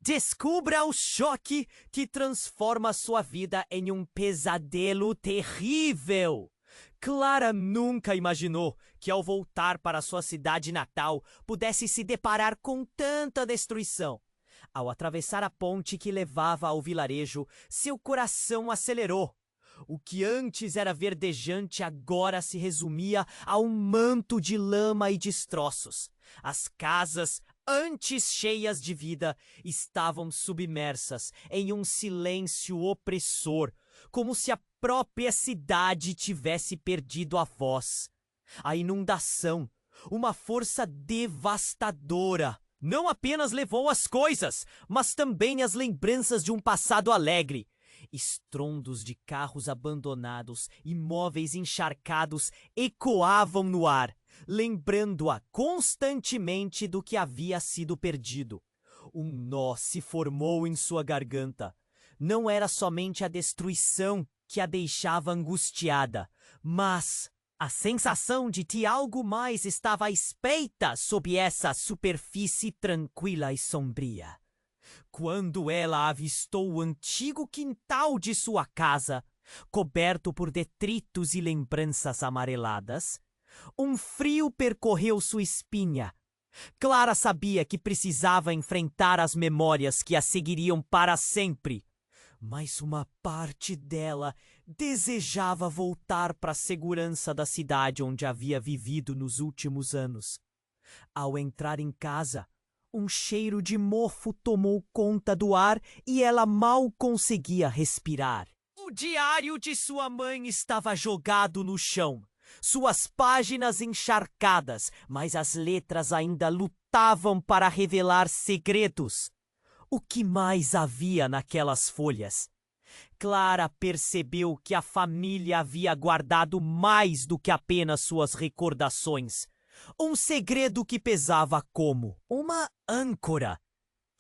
Descubra o choque que transforma sua vida em um pesadelo terrível. Clara nunca imaginou que ao voltar para sua cidade natal pudesse se deparar com tanta destruição. Ao atravessar a ponte que levava ao vilarejo, seu coração acelerou. O que antes era verdejante agora se resumia a um manto de lama e destroços. As casas, antes cheias de vida, estavam submersas em um silêncio opressor, como se a própria cidade tivesse perdido a voz. A inundação, uma força devastadora, não apenas levou as coisas, mas também as lembranças de um passado alegre. Estrondos de carros abandonados e móveis encharcados ecoavam no ar, lembrando-a constantemente do que havia sido perdido. Um nó se formou em sua garganta. Não era somente a destruição que a deixava angustiada, mas a sensação de que algo mais estava à espreita sob essa superfície tranquila e sombria. Quando ela avistou o antigo quintal de sua casa, coberto por detritos e lembranças amareladas, um frio percorreu sua espinha. Clara sabia que precisava enfrentar as memórias que a seguiriam para sempre, mas uma parte dela desejava voltar para a segurança da cidade onde havia vivido nos últimos anos. Ao entrar em casa, um cheiro de mofo tomou conta do ar e ela mal conseguia respirar. O diário de sua mãe estava jogado no chão, suas páginas encharcadas, mas as letras ainda lutavam para revelar segredos. O que mais havia naquelas folhas? Clara percebeu que a família havia guardado mais do que apenas suas recordações. Um segredo que pesava como uma âncora.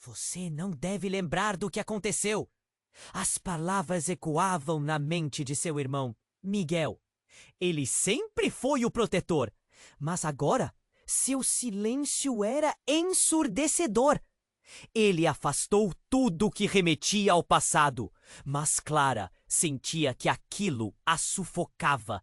Você não deve lembrar do que aconteceu. As palavras ecoavam na mente de seu irmão, Miguel. Ele sempre foi o protetor, mas agora seu silêncio era ensurdecedor. Ele afastou tudo que remetia ao passado, mas Clara sentia que aquilo a sufocava.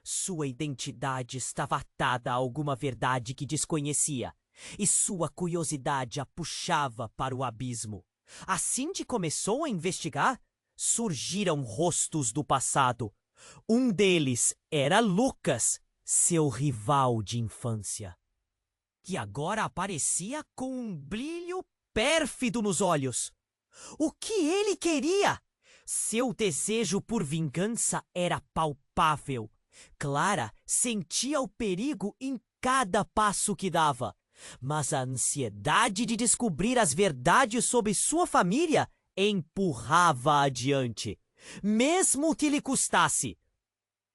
Sua identidade estava atada a alguma verdade que desconhecia, e sua curiosidade a puxava para o abismo. Assim que começou a investigar, surgiram rostos do passado. Um deles era Lucas, seu rival de infância, que agora aparecia com um brilho pérfido nos olhos. O que ele queria? Seu desejo por vingança era palpável. Clara sentia o perigo em cada passo que dava, mas a ansiedade de descobrir as verdades sobre sua família empurrava adiante, mesmo que lhe custasse.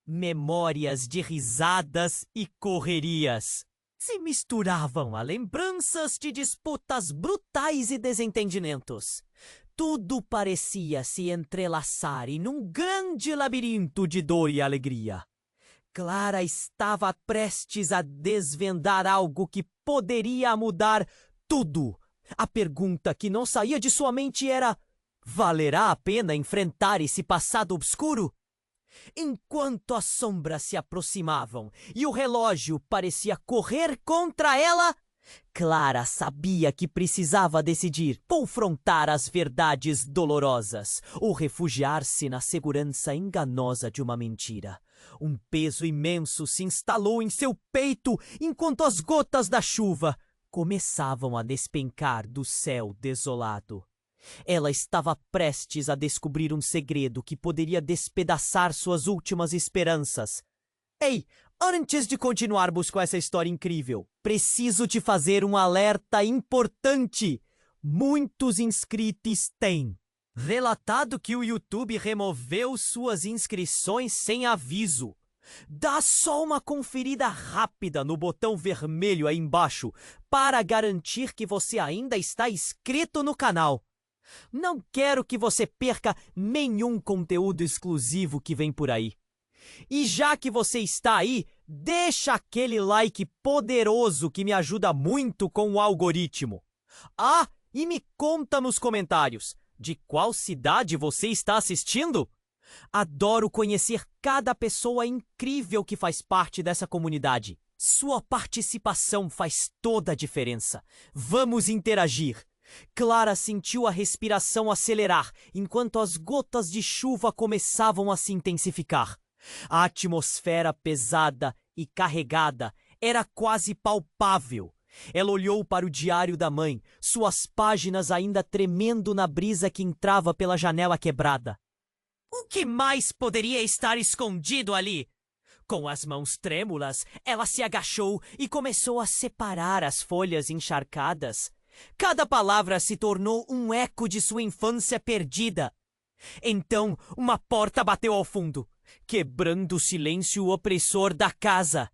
Memórias de risadas e correrias se misturavam a lembranças de disputas brutais e desentendimentos. Tudo parecia se entrelaçar em um grande labirinto de dor e alegria. Clara estava prestes a desvendar algo que poderia mudar tudo. A pergunta que não saía de sua mente era: valerá a pena enfrentar esse passado obscuro? Enquanto as sombras se aproximavam e o relógio parecia correr contra ela, Clara sabia que precisava decidir: confrontar as verdades dolorosas ou refugiar-se na segurança enganosa de uma mentira. Um peso imenso se instalou em seu peito enquanto as gotas da chuva começavam a despencar do céu desolado. Ela estava prestes a descobrir um segredo que poderia despedaçar suas últimas esperanças. Ei, antes de continuarmos com essa história incrível, preciso te fazer um alerta importante. Muitos inscritos têm relatado que o YouTube removeu suas inscrições sem aviso. Dá só uma conferida rápida no botão vermelho aí embaixo para garantir que você ainda está inscrito no canal. Não quero que você perca nenhum conteúdo exclusivo que vem por aí. E já que você está aí, deixa aquele like poderoso que me ajuda muito com o algoritmo. Ah, E me conta nos comentários, de qual cidade você está assistindo? Adoro conhecer cada pessoa incrível que faz parte dessa comunidade. Sua participação faz toda a diferença. Vamos interagir. Clara sentiu a respiração acelerar enquanto as gotas de chuva começavam a se intensificar. A atmosfera pesada e carregada era quase palpável. Ela olhou para o diário da mãe, suas páginas ainda tremendo na brisa que entrava pela janela quebrada. O que mais poderia estar escondido ali? Com as mãos trêmulas, ela se agachou e começou a separar as folhas encharcadas. Cada palavra se tornou um eco de sua infância perdida. Então, uma porta bateu ao fundo, quebrando o silêncio opressor da casa.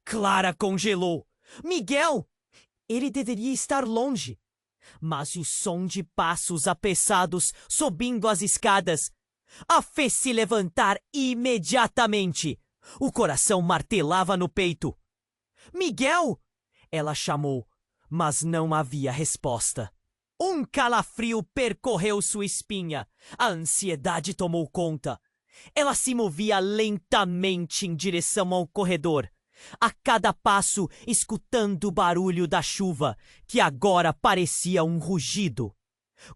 Clara congelou. Miguel! Ele deveria estar longe. Mas o som de passos apressados subindo as escadas a fez se levantar imediatamente. O coração martelava no peito. Miguel! Ela chamou, mas não havia resposta. Um calafrio percorreu sua espinha. A ansiedade tomou conta. Ela se movia lentamente em direção ao corredor, a cada passo escutando o barulho da chuva, que agora parecia um rugido.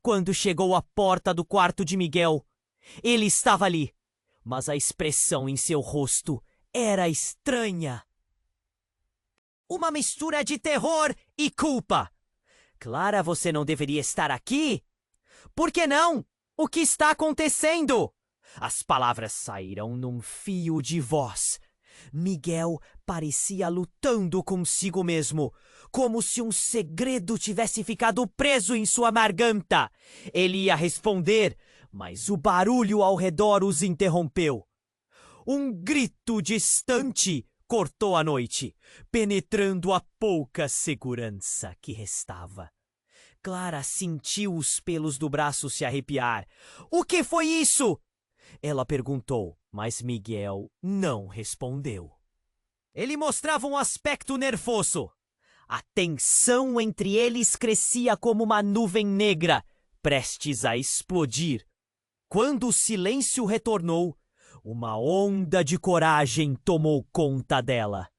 Quando chegou à porta do quarto de Miguel, ele estava ali, mas a expressão em seu rosto era estranha. Uma mistura de terror e culpa. Clara, você não deveria estar aqui? Por que não? O que está acontecendo? As palavras saíram num fio de voz. Miguel parecia lutando consigo mesmo, como se um segredo tivesse ficado preso em sua garganta. Ele ia responder, mas o barulho ao redor os interrompeu. Um grito distante cortou a noite, penetrando a pouca segurança que restava. Clara sentiu os pelos do braço se arrepiar. O que foi isso? Ela perguntou, mas Miguel não respondeu. Ele mostrava um aspecto nervoso. A tensão entre eles crescia como uma nuvem negra, prestes a explodir. Quando o silêncio retornou, uma onda de coragem tomou conta dela.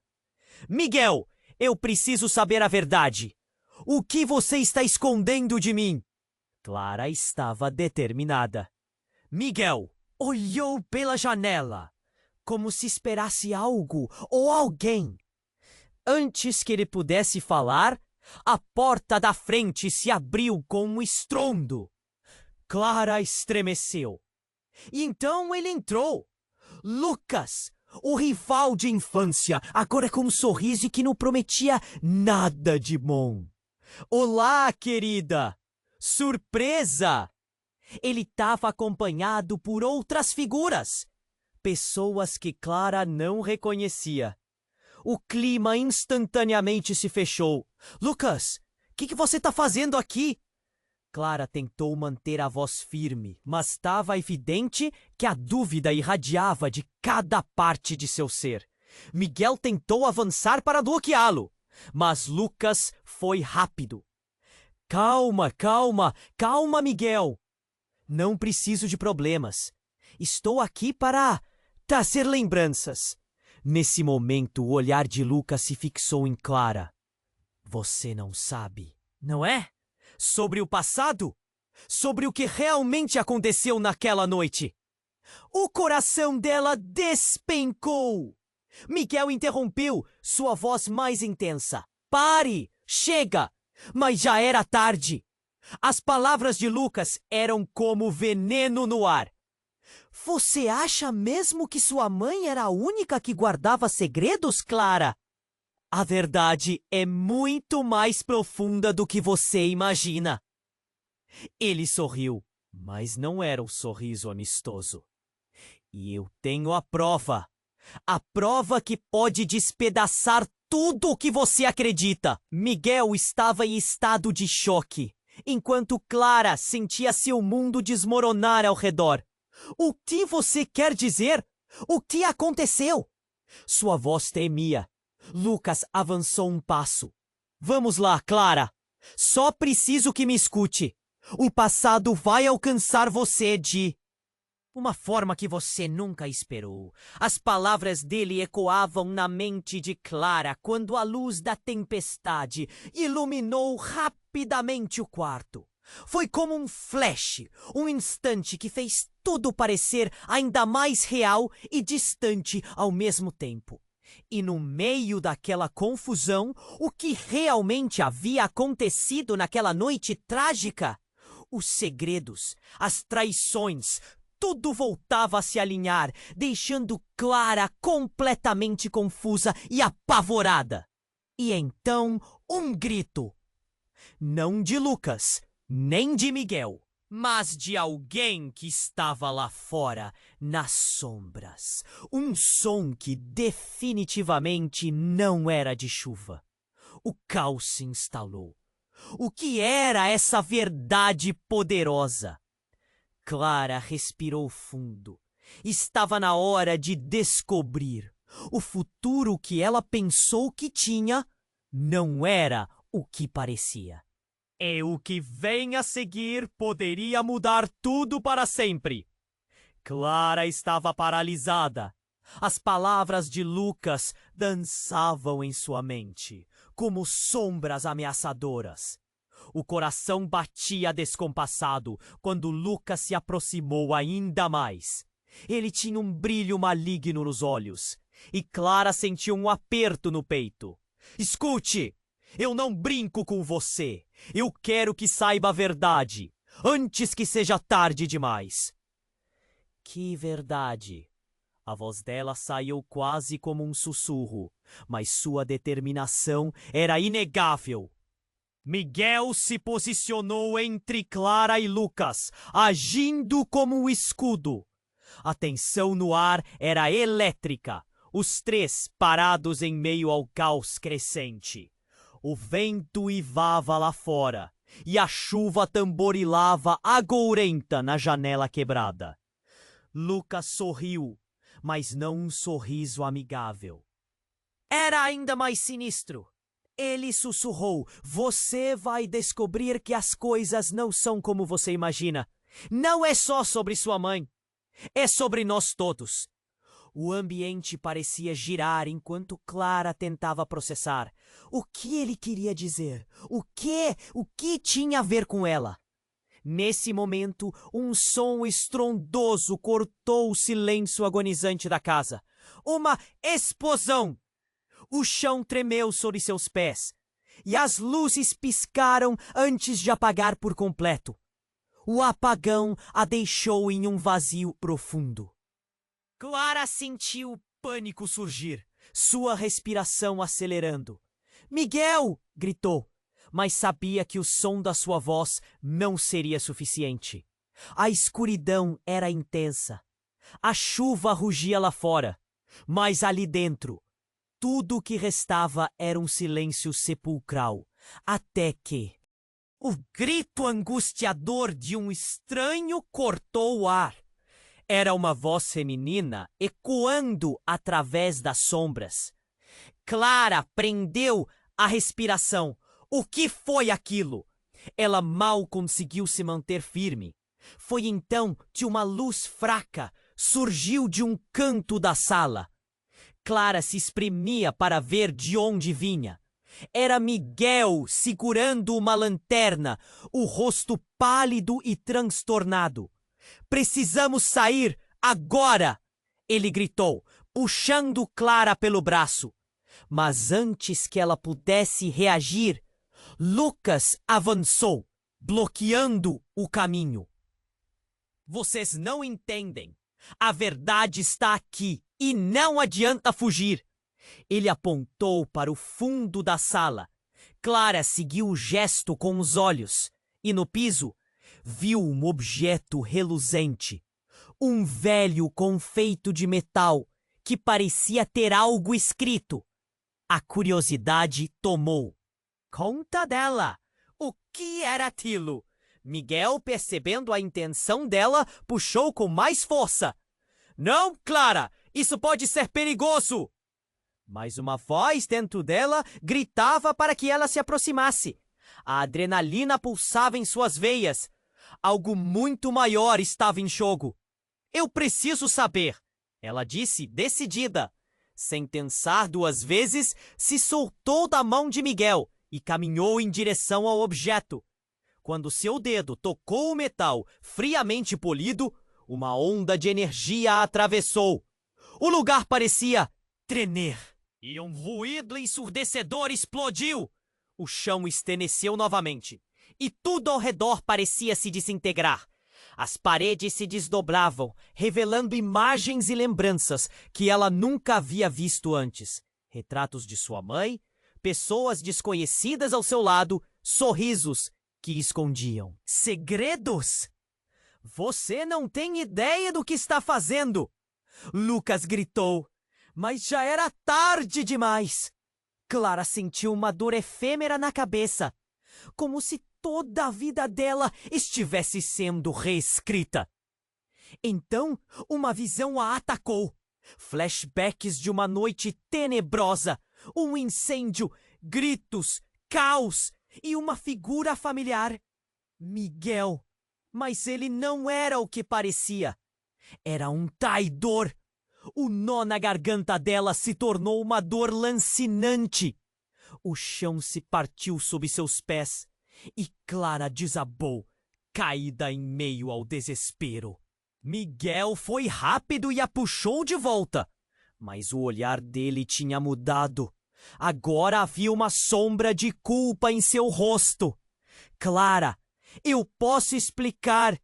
Miguel, eu preciso saber a verdade. O que você está escondendo de mim? Clara estava determinada. Miguel olhou pela janela, como se esperasse algo ou alguém. Antes que ele pudesse falar, a porta da frente se abriu com um estrondo. Clara estremeceu. E então ele entrou. Lucas, o rival de infância, agora com um sorriso que não prometia nada de bom. Olá, querida! Surpresa! Ele estava acompanhado por outras figuras, pessoas que Clara não reconhecia. O clima instantaneamente se fechou. Lucas, o que você está fazendo aqui? Clara tentou manter a voz firme, mas estava evidente que a dúvida irradiava de cada parte de seu ser. Miguel tentou avançar para bloqueá-lo, mas Lucas foi rápido. Calma, calma, calma, Miguel. Não preciso de problemas. Estou aqui para trazer lembranças. Nesse momento, o olhar de Lucas se fixou em Clara. Você não sabe, não é? Sobre o passado? Sobre o que realmente aconteceu naquela noite. O coração dela despencou. Miguel interrompeu, sua voz mais intensa. Pare! Chega! Mas já era tarde. As palavras de Lucas eram como veneno no ar. Você acha mesmo que sua mãe era a única que guardava segredos, Clara? A verdade é muito mais profunda do que você imagina. Ele sorriu, mas não era um sorriso amistoso. E eu tenho a prova. A prova que pode despedaçar tudo o que você acredita. Miguel estava em estado de choque, enquanto Clara sentia seu mundo desmoronar ao redor. O que você quer dizer? O que aconteceu? Sua voz tremia. Lucas avançou um passo. Vamos lá, Clara. Só preciso que me escute. O passado vai alcançar você de uma forma que você nunca esperou. As palavras dele ecoavam na mente de Clara quando a luz da tempestade iluminou rapidamente o quarto. Foi como um flash, um instante que fez tudo parecer ainda mais real e distante ao mesmo tempo. E no meio daquela confusão, o que realmente havia acontecido naquela noite trágica? Os segredos, as traições, tudo voltava a se alinhar, deixando Clara completamente confusa e apavorada. E então, um grito. Não de Lucas, nem de Miguel, mas de alguém que estava lá fora, nas sombras. Um som que definitivamente não era de chuva. O caos se instalou. O que era essa verdade poderosa? Clara respirou fundo. Estava na hora de descobrir. O futuro que ela pensou que tinha não era o que parecia. E o que vem a seguir poderia mudar tudo para sempre. Clara estava paralisada. As palavras de Lucas dançavam em sua mente, como sombras ameaçadoras. O coração batia descompassado quando Lucas se aproximou ainda mais. Ele tinha um brilho maligno nos olhos, e Clara sentiu um aperto no peito. Escute! Eu não brinco com você. Eu quero que saiba a verdade, antes que seja tarde demais. Que verdade? A voz dela saiu quase como um sussurro, mas sua determinação era inegável. Miguel se posicionou entre Clara e Lucas, agindo como um escudo. A tensão no ar era elétrica, os três parados em meio ao caos crescente. O vento uivava lá fora, e a chuva tamborilava agourenta na janela quebrada. Lucas sorriu, mas não um sorriso amigável. Era ainda mais sinistro. Ele sussurrou: você vai descobrir que as coisas não são como você imagina. Não é só sobre sua mãe. É sobre nós todos. O ambiente parecia girar enquanto Clara tentava processar. O que ele queria dizer? O que tinha a ver com ela? Nesse momento, um som estrondoso cortou o silêncio agonizante da casa. Uma explosão! O chão tremeu sob seus pés, e as luzes piscaram antes de apagar por completo. O apagão a deixou em um vazio profundo. Clara sentiu pânico surgir, sua respiração acelerando. Miguel! Gritou, mas sabia que o som da sua voz não seria suficiente. A escuridão era intensa. A chuva rugia lá fora, mas ali dentro, tudo o que restava era um silêncio sepulcral, até que o grito angustiador de um estranho cortou o ar. Era uma voz feminina ecoando através das sombras. Clara prendeu a respiração. O que foi aquilo? Ela mal conseguiu se manter firme. Foi então que uma luz fraca surgiu de um canto da sala. Clara se espremia para ver de onde vinha. Era Miguel segurando uma lanterna, o rosto pálido e transtornado. Precisamos sair agora! Ele gritou, puxando Clara pelo braço. Mas antes que ela pudesse reagir, Lucas avançou, bloqueando o caminho. Vocês não entendem. A verdade está aqui e não adianta fugir. Ele apontou para o fundo da sala. Clara seguiu o gesto com os olhos e no piso viu um objeto reluzente. Um velho confeito de metal que parecia ter algo escrito. A curiosidade tomou conta dela. O que era aquilo? Miguel, percebendo a intenção dela, puxou com mais força. Não, Clara! Isso pode ser perigoso! Mas uma voz dentro dela gritava para que ela se aproximasse. A adrenalina pulsava em suas veias. Algo muito maior estava em jogo. Eu preciso saber, ela disse, decidida. Sem pensar duas vezes, se soltou da mão de Miguel e caminhou em direção ao objeto. Quando seu dedo tocou o metal friamente polido, uma onda de energia a atravessou. O lugar parecia tremer e um ruído ensurdecedor explodiu. O chão estremeceu novamente e tudo ao redor parecia se desintegrar. As paredes se desdobravam, revelando imagens e lembranças que ela nunca havia visto antes. Retratos de sua mãe, pessoas desconhecidas ao seu lado, sorrisos que escondiam segredos. Você não tem ideia do que está fazendo! Lucas gritou, mas já era tarde demais. Clara sentiu uma dor efêmera na cabeça, como se toda a vida dela estivesse sendo reescrita. Então, uma visão a atacou. Flashbacks de uma noite tenebrosa, um incêndio, gritos, caos e uma figura familiar. Miguel. Mas ele não era o que parecia. Era um traidor. O nó na garganta dela se tornou uma dor lancinante. O chão se partiu sob seus pés e Clara desabou, caída em meio ao desespero. Miguel foi rápido e a puxou de volta, mas o olhar dele tinha mudado. Agora havia uma sombra de culpa em seu rosto. Clara, eu posso explicar,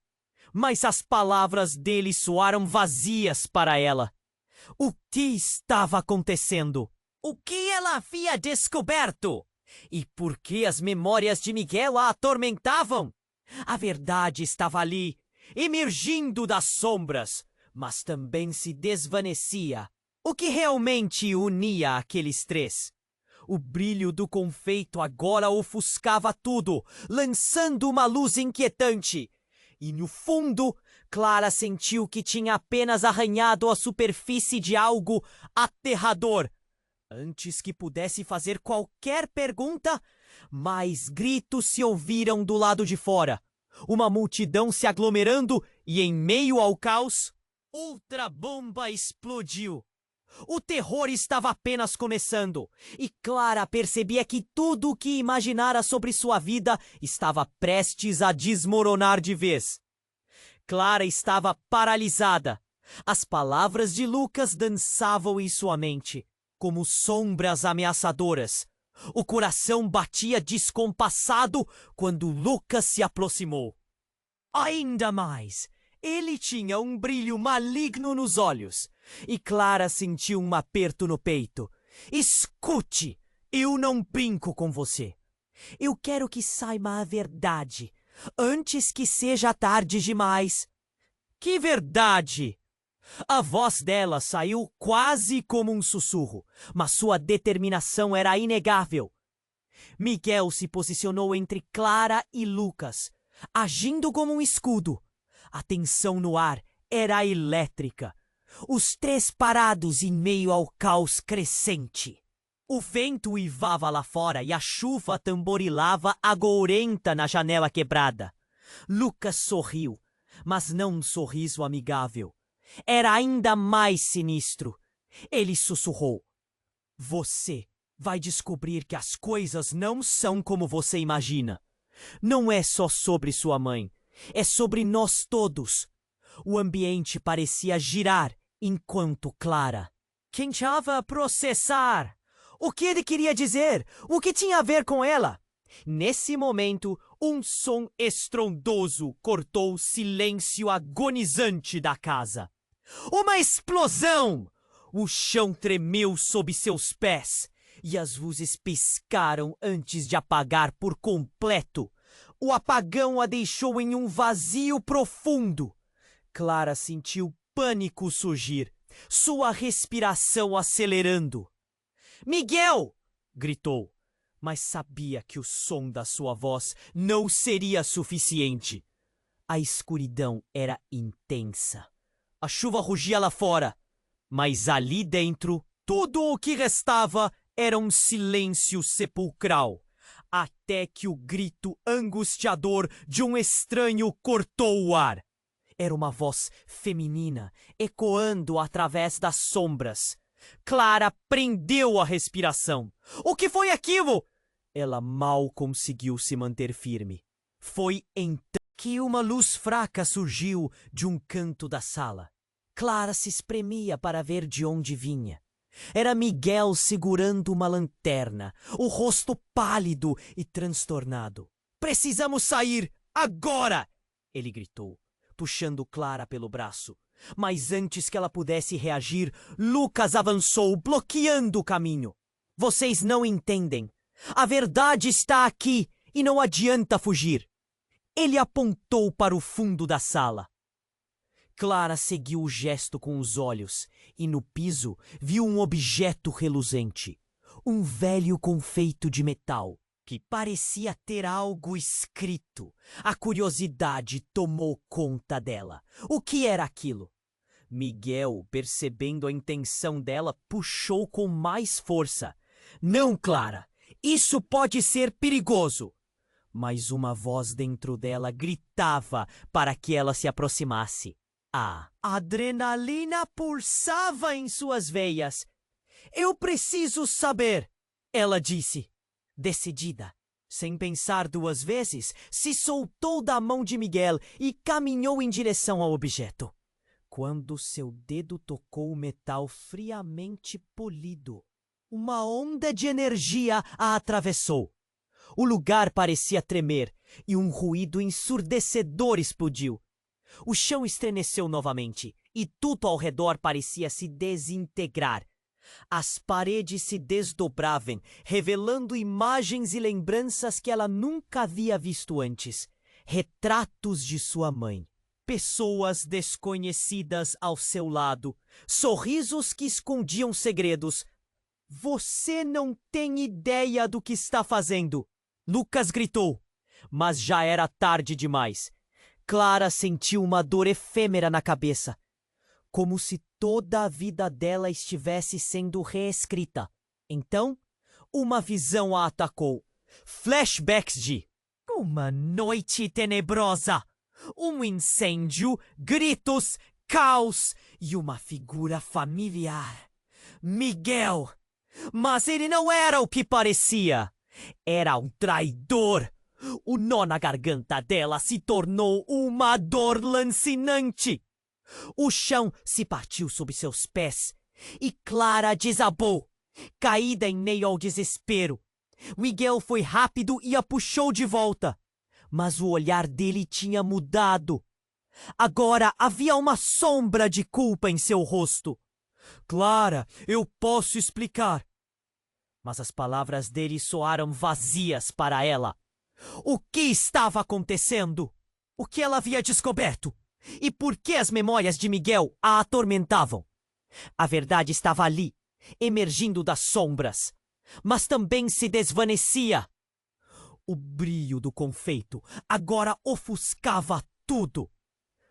mas as palavras dele soaram vazias para ela. O que estava acontecendo? O que ela havia descoberto? E por que as memórias de Miguel a atormentavam? A verdade estava ali, emergindo das sombras, mas também se desvanecia. O que realmente unia aqueles três? O brilho do confeito agora ofuscava tudo, lançando uma luz inquietante. E no fundo, Clara sentiu que tinha apenas arranhado a superfície de algo aterrador. Antes que pudesse fazer qualquer pergunta, mais gritos se ouviram do lado de fora. Uma multidão se aglomerando e, em meio ao caos, outra bomba explodiu. O terror estava apenas começando, e Clara percebia que tudo o que imaginara sobre sua vida estava prestes a desmoronar de vez. Clara estava paralisada. As palavras de Lucas dançavam em sua mente, como sombras ameaçadoras. O coração batia descompassado quando Lucas se aproximou. Ainda mais, ele tinha um brilho maligno nos olhos, e Clara sentiu um aperto no peito. Escute, eu não brinco com você. Eu quero que saiba a verdade, antes que seja tarde demais. Que verdade? A voz dela saiu quase como um sussurro, mas sua determinação era inegável. Miguel se posicionou entre Clara e Lucas, agindo como um escudo. A tensão no ar era elétrica. Os três parados em meio ao caos crescente. O vento uivava lá fora e a chuva tamborilava agourenta na janela quebrada. Lucas sorriu, mas não um sorriso amigável. Era ainda mais sinistro. Ele sussurrou. Você vai descobrir que as coisas não são como você imagina. Não é só sobre sua mãe. É sobre nós todos. O ambiente parecia girar enquanto Clara tentava processar. O que ele queria dizer? O que tinha a ver com ela? Nesse momento, um som estrondoso cortou o silêncio agonizante da casa. Uma explosão! O chão tremeu sob seus pés e as luzes piscaram antes de apagar por completo. O apagão a deixou em um vazio profundo. Clara sentiu pânico surgir, sua respiração acelerando. Miguel! Gritou, mas sabia que o som da sua voz não seria suficiente. A escuridão era intensa. A chuva rugia lá fora, mas ali dentro, tudo o que restava era um silêncio sepulcral. até que o grito angustiador de um estranho cortou o ar. Era uma voz feminina, ecoando através das sombras. Clara prendeu a respiração. O que foi aquilo? Ela mal conseguiu se manter firme. Foi então que uma luz fraca surgiu de um canto da sala. Clara se espremia para ver de onde vinha. Era Miguel segurando uma lanterna, o rosto pálido e transtornado. Precisamos sair agora! Ele gritou, puxando Clara pelo braço. Mas antes que ela pudesse reagir, Lucas avançou, bloqueando o caminho. Vocês não entendem. A verdade está aqui e não adianta fugir. Ele apontou para o fundo da sala. Clara seguiu o gesto com os olhos e no piso viu um objeto reluzente. Um velho confeito de metal que parecia ter algo escrito. A curiosidade tomou conta dela. O que era aquilo? Miguel, percebendo a intenção dela, puxou com mais força. Não, Clara! Isso pode ser perigoso! Mas uma voz dentro dela gritava para que ela se aproximasse. A adrenalina pulsava em suas veias. Eu preciso saber, ela disse. Decidida, sem pensar duas vezes, se soltou da mão de Miguel e caminhou em direção ao objeto. Quando seu dedo tocou o metal friamente polido, uma onda de energia a atravessou. O lugar parecia tremer e um ruído ensurdecedor explodiu. O chão estremeceu novamente e tudo ao redor parecia se desintegrar. As paredes se desdobravam, revelando imagens e lembranças que ela nunca havia visto antes. Retratos de sua mãe. Pessoas desconhecidas ao seu lado. Sorrisos que escondiam segredos. Você não tem ideia do que está fazendo! Lucas gritou, mas já era tarde demais. Clara sentiu uma dor efêmera na cabeça, como se toda a vida dela estivesse sendo reescrita. Então, uma visão a atacou. Flashbacks de uma noite tenebrosa, um incêndio, gritos, caos e uma figura familiar. Miguel! Mas ele não era o que parecia. Era um traidor. O nó na garganta dela se tornou uma dor lancinante. O chão se partiu sob seus pés e Clara desabou, caída em meio ao desespero. Miguel foi rápido e a puxou de volta, mas o olhar dele tinha mudado. Agora havia uma sombra de culpa em seu rosto. Clara, eu posso explicar. Mas as palavras dele soaram vazias para ela. O que estava acontecendo? O que ela havia descoberto? E por que as memórias de Miguel a atormentavam? A verdade estava ali, emergindo das sombras, mas também se desvanecia. O brilho do confeito agora ofuscava tudo,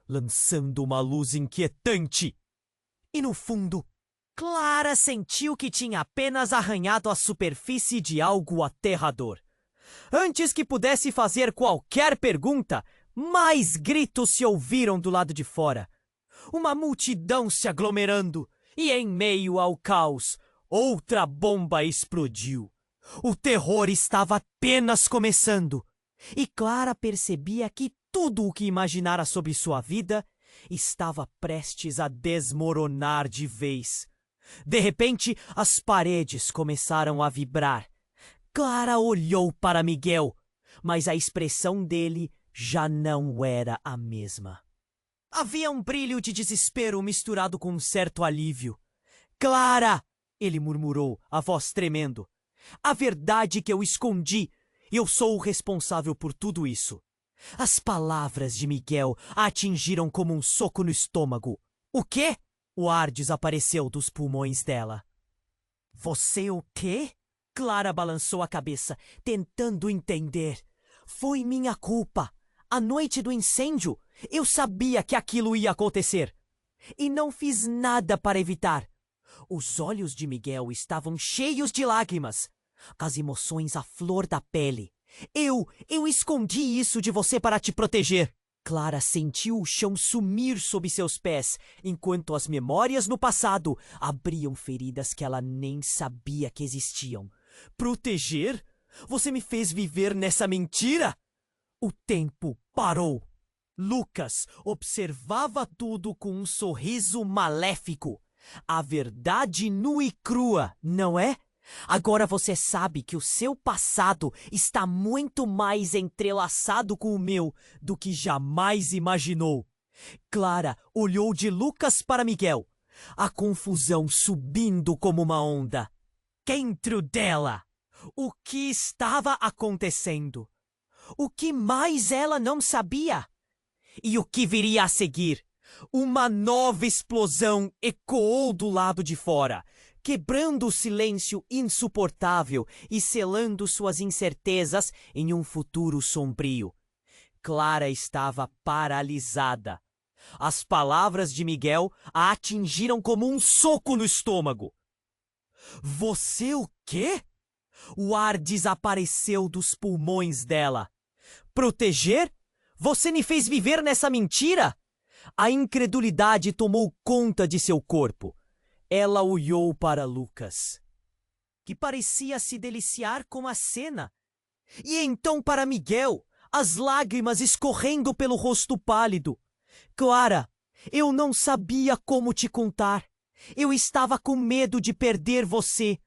lançando uma luz inquietante. E no fundo, Clara sentiu que tinha apenas arranhado a superfície de algo aterrador. Antes que pudesse fazer qualquer pergunta, mais gritos se ouviram do lado de fora. Uma multidão se aglomerando, e em meio ao caos, outra bomba explodiu. O terror estava apenas começando, e Clara percebia que tudo o que imaginara sobre sua vida estava prestes a desmoronar de vez. De repente, as paredes começaram a vibrar. Clara olhou para Miguel, mas a expressão dele já não era a mesma. Havia um brilho de desespero misturado com um certo alívio. Clara! Ele murmurou, a voz tremendo. A verdade que eu escondi. Eu sou o responsável por tudo isso. As palavras de Miguel a atingiram como um soco no estômago. O quê? O ar desapareceu dos pulmões dela. Você o quê? Clara balançou a cabeça, tentando entender. Foi minha culpa. A noite do incêndio, eu sabia que aquilo ia acontecer. E não fiz nada para evitar. Os olhos de Miguel estavam cheios de lágrimas. com as emoções à flor da pele. Eu escondi isso de você para te proteger. Clara sentiu o chão sumir sob seus pés, enquanto as memórias no passado abriam feridas que ela nem sabia que existiam. Proteger? Você me fez viver nessa mentira? O tempo parou. Lucas observava tudo com um sorriso maléfico. A verdade nua e crua, não é? Agora você sabe que o seu passado está muito mais entrelaçado com o meu do que jamais imaginou. Clara olhou de Lucas para Miguel, a confusão subindo como uma onda. Dentro dela, o que estava acontecendo? O que mais ela não sabia? E o que viria a seguir? Uma nova explosão ecoou do lado de fora, quebrando o silêncio insuportável e selando suas incertezas em um futuro sombrio. Clara estava paralisada. As palavras de Miguel a atingiram como um soco no estômago. Você o quê? O ar desapareceu dos pulmões dela. Proteger? Você me fez viver nessa mentira? A incredulidade tomou conta de seu corpo. Ela olhou para Lucas, que parecia se deliciar com a cena. E então para Miguel, as lágrimas escorrendo pelo rosto pálido. Clara, eu não sabia como te contar. Eu estava com medo de perder você.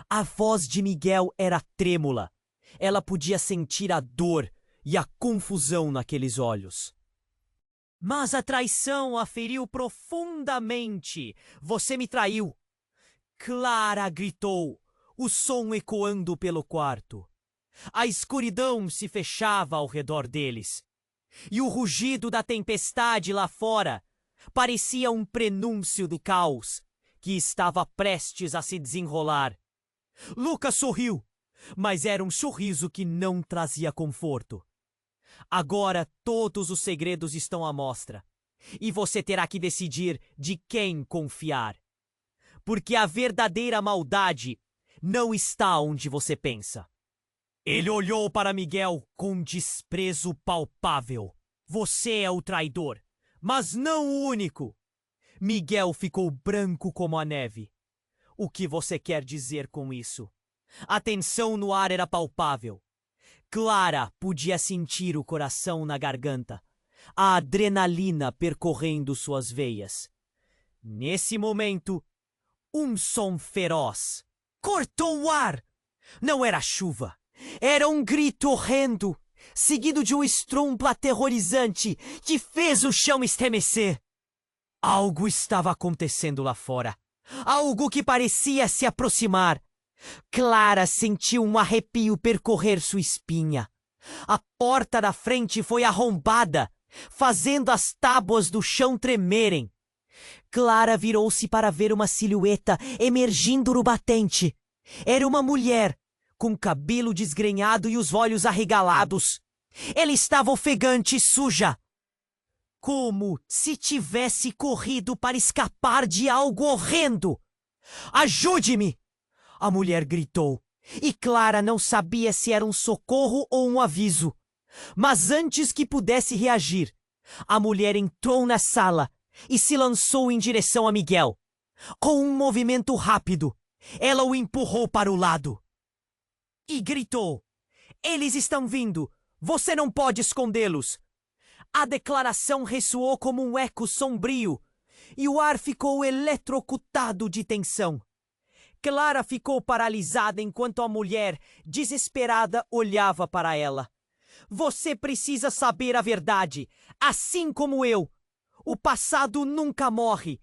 A voz de Miguel era trêmula. Ela podia sentir a dor e a confusão naqueles olhos. Mas a traição a feriu profundamente. Você me traiu. Clara gritou, o som ecoando pelo quarto. A escuridão se fechava ao redor deles. E o rugido da tempestade lá fora parecia um prenúncio do caos que estava prestes a se desenrolar. Lucas sorriu, mas era um sorriso que não trazia conforto. Agora todos os segredos estão à mostra, e você terá que decidir de quem confiar. Porque a verdadeira maldade não está onde você pensa. Ele olhou para Miguel com desprezo palpável. Você é o traidor, mas não o único. Miguel ficou branco como a neve. O que você quer dizer com isso? A tensão no ar era palpável. Clara podia sentir o coração na garganta, a adrenalina percorrendo suas veias. Nesse momento, um som feroz cortou o ar. Não era chuva, era um grito horrendo, seguido de um estrondo aterrorizante que fez o chão estremecer. Algo estava acontecendo lá fora, algo que parecia se aproximar. Clara sentiu um arrepio percorrer sua espinha. A porta da frente foi arrombada, fazendo as tábuas do chão tremerem. Clara virou-se para ver uma silhueta emergindo no batente. Era uma mulher, com cabelo desgrenhado e os olhos arregalados. Ela estava ofegante e suja, como se tivesse corrido para escapar de algo horrendo. Ajude-me! A mulher gritou, e Clara não sabia se era um socorro ou um aviso. Mas antes que pudesse reagir, a mulher entrou na sala e se lançou em direção a Miguel. Com um movimento rápido, ela o empurrou para o lado e gritou: "Eles estão vindo! Você não pode escondê-los!" A declaração ressoou como um eco sombrio e o ar ficou eletrocutado de tensão. Clara ficou paralisada enquanto a mulher, desesperada, olhava para ela. Você precisa saber a verdade, assim como eu. O passado nunca morre.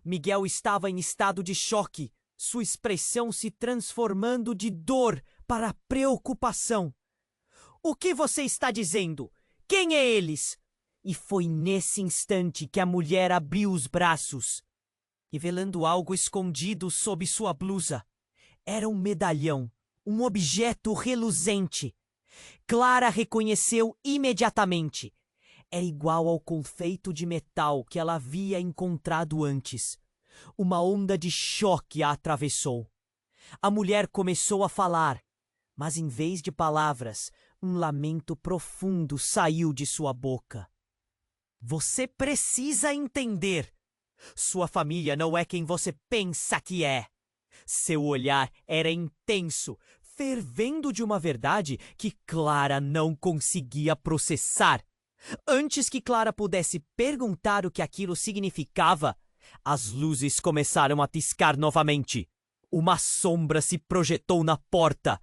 Miguel estava em estado de choque, sua expressão se transformando de dor para preocupação. O que você está dizendo? Quem é eles? E foi nesse instante que a mulher abriu os braços, revelando algo escondido sob sua blusa. Era um medalhão, um objeto reluzente. Clara reconheceu imediatamente. Era igual ao confeito de metal que ela havia encontrado antes. Uma onda de choque a atravessou. A mulher começou a falar, mas em vez de palavras, um lamento profundo saiu de sua boca. Você precisa entender. Sua família não é quem você pensa que é. Seu olhar era intenso, fervendo de uma verdade que Clara não conseguia processar. Antes que Clara pudesse perguntar o que aquilo significava, as luzes começaram a piscar novamente. Uma sombra se projetou na porta.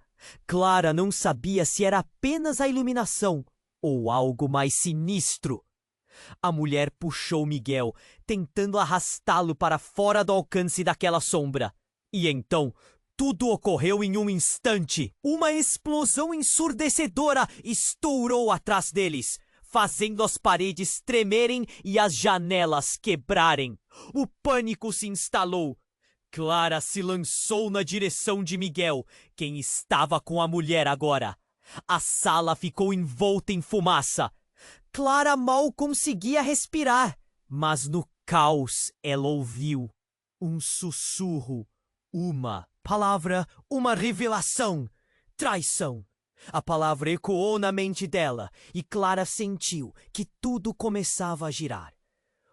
Clara não sabia se era apenas a iluminação ou algo mais sinistro. A mulher puxou Miguel, tentando arrastá-lo para fora do alcance daquela sombra. E então, tudo ocorreu em um instante. Uma explosão ensurdecedora estourou atrás deles, fazendo as paredes tremerem e as janelas quebrarem. O pânico se instalou. Clara se lançou na direção de Miguel, quem estava com a mulher agora. A sala ficou envolta em fumaça. Clara mal conseguia respirar, mas no caos ela ouviu um sussurro, uma palavra, uma revelação, traição. A palavra ecoou na mente dela e Clara sentiu que tudo começava a girar.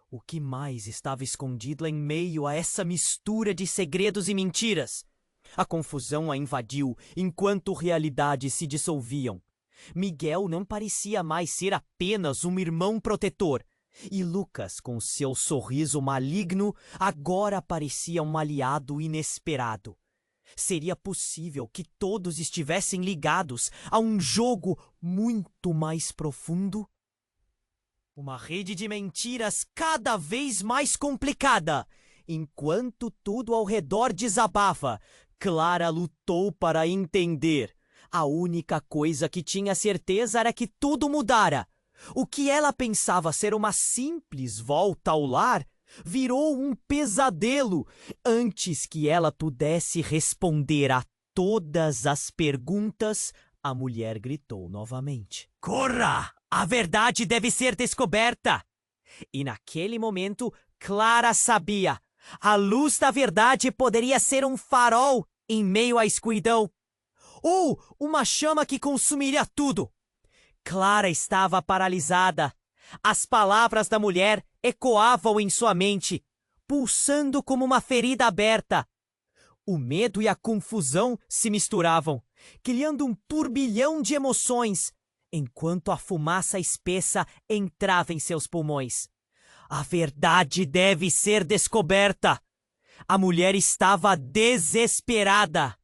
O que mais estava escondido em meio a essa mistura de segredos e mentiras? A confusão a invadiu enquanto realidades se dissolviam. Miguel não parecia mais ser apenas um irmão protetor. E Lucas, com seu sorriso maligno, agora parecia um aliado inesperado. Seria possível que todos estivessem ligados a um jogo muito mais profundo? Uma rede de mentiras cada vez mais complicada. Enquanto tudo ao redor desabava, Clara lutou para entender. A única coisa que tinha certeza era que tudo mudara. O que ela pensava ser uma simples volta ao lar virou um pesadelo. Antes que ela pudesse responder a todas as perguntas, a mulher gritou novamente: "Corra! A verdade deve ser descoberta!" E naquele momento, Clara sabia. A luz da verdade poderia ser um farol em meio à escuridão, ou uma chama que consumiria tudo. Clara estava paralisada. As palavras da mulher ecoavam em sua mente, pulsando como uma ferida aberta. O medo e a confusão se misturavam, criando um turbilhão de emoções, enquanto a fumaça espessa entrava em seus pulmões. A verdade deve ser descoberta. A mulher estava desesperada.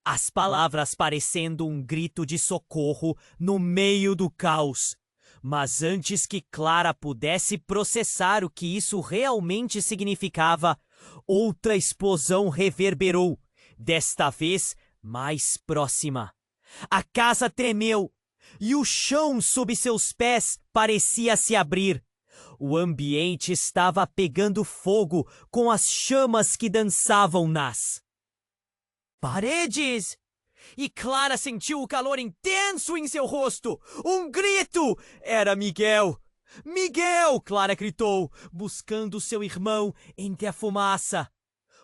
As palavras parecendo um grito de socorro no meio do caos. Mas antes que Clara pudesse processar o que isso realmente significava, outra explosão reverberou, desta vez mais próxima. A casa tremeu e o chão sob seus pés parecia se abrir. O ambiente estava pegando fogo com as chamas que dançavam nas paredes! E Clara sentiu o calor intenso em seu rosto. Um grito! Era Miguel! Miguel! Clara gritou, buscando seu irmão entre a fumaça.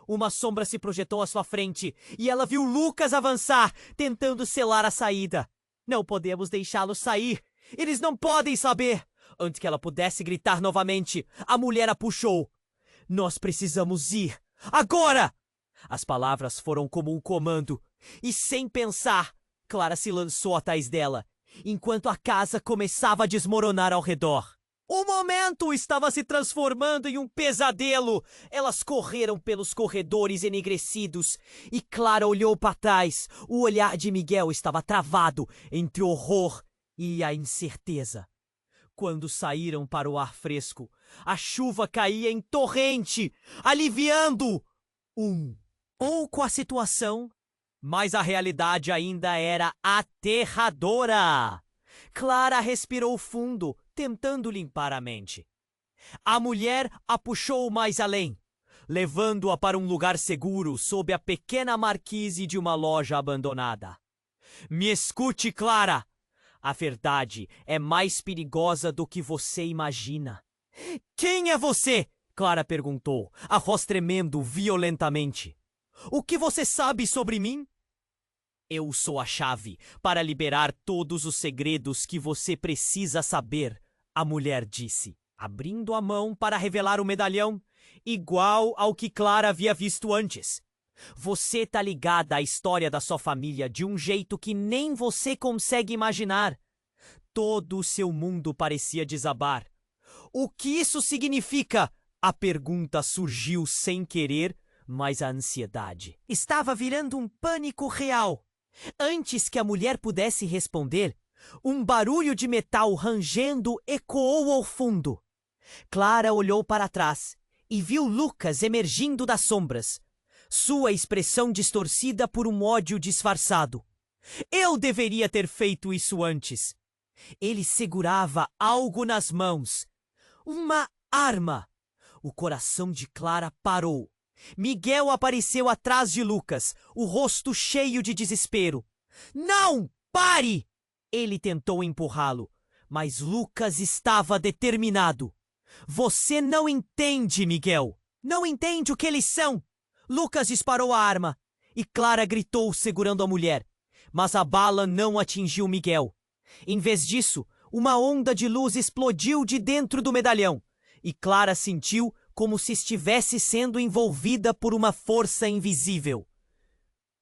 Uma sombra se projetou à sua frente e ela viu Lucas avançar, tentando selar a saída. Não podemos deixá-los sair. Eles não podem saber. Antes que ela pudesse gritar novamente, a mulher a puxou. Nós precisamos ir. Agora! As palavras foram como um comando, e sem pensar, Clara se lançou atrás dela, enquanto a casa começava a desmoronar ao redor. O momento estava se transformando em um pesadelo. Elas correram pelos corredores enegrecidos, e Clara olhou para trás. O olhar de Miguel estava travado entre o horror e a incerteza. Quando saíram para o ar fresco, a chuva caía em torrente, aliviando pouco a situação, mas a realidade ainda era aterradora. Clara respirou fundo, tentando limpar a mente. A mulher a puxou mais além, levando-a para um lugar seguro sob a pequena marquise de uma loja abandonada. Me escute, Clara! A verdade é mais perigosa do que você imagina. Quem é você? Clara perguntou, a voz tremendo violentamente. O que você sabe sobre mim? Eu sou a chave para liberar todos os segredos que você precisa saber, a mulher disse, abrindo a mão para revelar o medalhão, igual ao que Clara havia visto antes. Você tá ligada à história da sua família de um jeito que nem você consegue imaginar. Todo o seu mundo parecia desabar. O que isso significa? A pergunta surgiu sem querer, mas a ansiedade estava virando um pânico real. Antes que a mulher pudesse responder, um barulho de metal rangendo ecoou ao fundo. Clara olhou para trás e viu Lucas emergindo das sombras, sua expressão distorcida por um ódio disfarçado. Eu deveria ter feito isso antes. Ele segurava algo nas mãos. Uma arma. O coração de Clara parou. Miguel apareceu atrás de Lucas, o rosto cheio de desespero. Não! Pare! Ele tentou empurrá-lo, mas Lucas estava determinado. Você não entende, Miguel. Não entende o que eles são. Lucas disparou a arma e Clara gritou segurando a mulher, mas a bala não atingiu Miguel. Em vez disso, uma onda de luz explodiu de dentro do medalhão e Clara sentiu como se estivesse sendo envolvida por uma força invisível.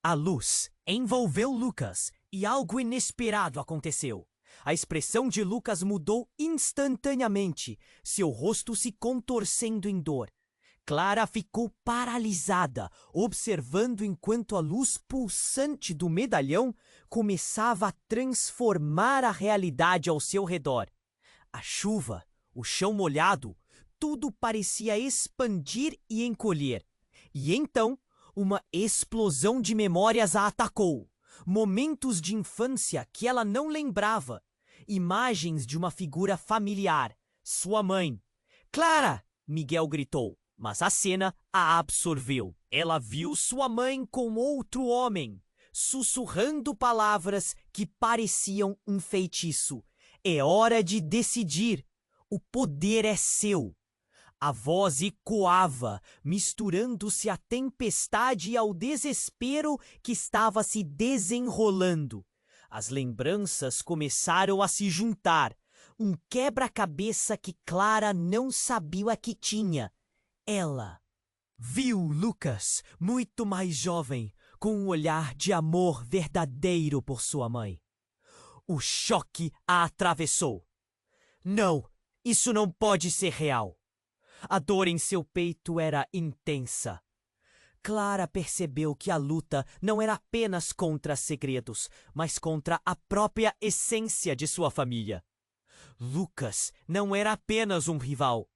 A luz envolveu Lucas e algo inesperado aconteceu. A expressão de Lucas mudou instantaneamente, seu rosto se contorcendo em dor. Clara ficou paralisada, observando enquanto a luz pulsante do medalhão começava a transformar a realidade ao seu redor. A chuva, o chão molhado, tudo parecia expandir e encolher. E então, uma explosão de memórias a atacou. Momentos de infância que ela não lembrava. Imagens de uma figura familiar, sua mãe. Clara! Miguel gritou, mas a cena a absorveu. Ela viu sua mãe com outro homem, sussurrando palavras que pareciam um feitiço. É hora de decidir. O poder é seu. A voz ecoava, misturando-se à tempestade e ao desespero que estava se desenrolando. As lembranças começaram a se juntar, um quebra-cabeça que Clara não sabia que tinha. Ela viu Lucas, muito mais jovem, com um olhar de amor verdadeiro por sua mãe. O choque a atravessou. Não, isso não pode ser real. A dor em seu peito era intensa. Clara percebeu que a luta não era apenas contra segredos, mas contra a própria essência de sua família. Lucas não era apenas um rival.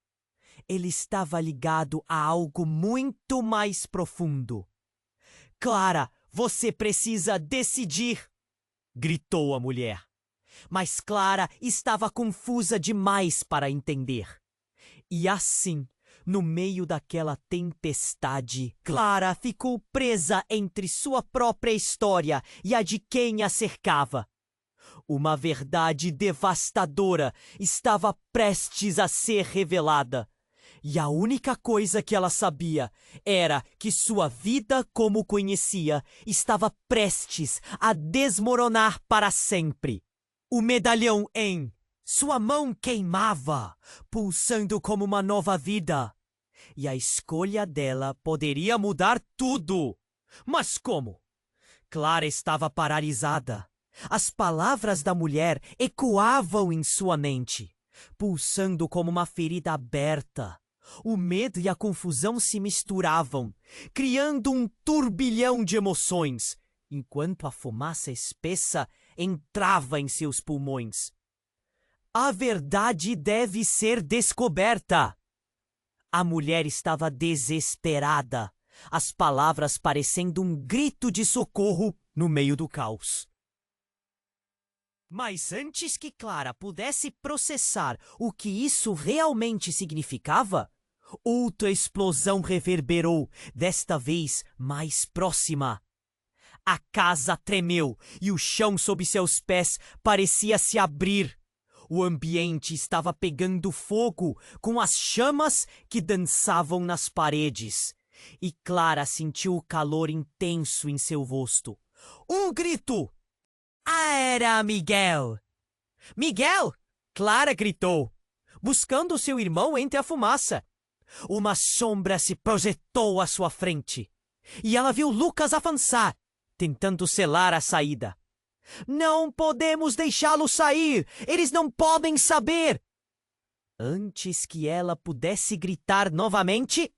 Ele estava ligado a algo muito mais profundo. Clara, você precisa decidir! Gritou a mulher. Mas Clara estava confusa demais para entender. E assim, no meio daquela tempestade, Clara ficou presa entre sua própria história e a de quem a cercava. Uma verdade devastadora estava prestes a ser revelada. E a única coisa que ela sabia era que sua vida como conhecia estava prestes a desmoronar para sempre. O medalhão em sua mão queimava, pulsando como uma nova vida. E a escolha dela poderia mudar tudo. Mas como? Clara estava paralisada. As palavras da mulher ecoavam em sua mente, pulsando como uma ferida aberta. O medo e a confusão se misturavam, criando um turbilhão de emoções, enquanto a fumaça espessa entrava em seus pulmões. A verdade deve ser descoberta. A mulher estava desesperada, as palavras parecendo um grito de socorro no meio do caos. Mas antes que Clara pudesse processar o que isso realmente significava, outra explosão reverberou, desta vez mais próxima. A casa tremeu e o chão sob seus pés parecia se abrir. O ambiente estava pegando fogo, com as chamas que dançavam nas paredes. E Clara sentiu o calor intenso em seu rosto. Um grito! Era Miguel! Miguel! Clara gritou, buscando seu irmão entre a fumaça. Uma sombra se projetou à sua frente, e ela viu Lucas avançar, tentando selar a saída. Não podemos deixá-lo sair! Eles não podem saber! Antes que ela pudesse gritar novamente,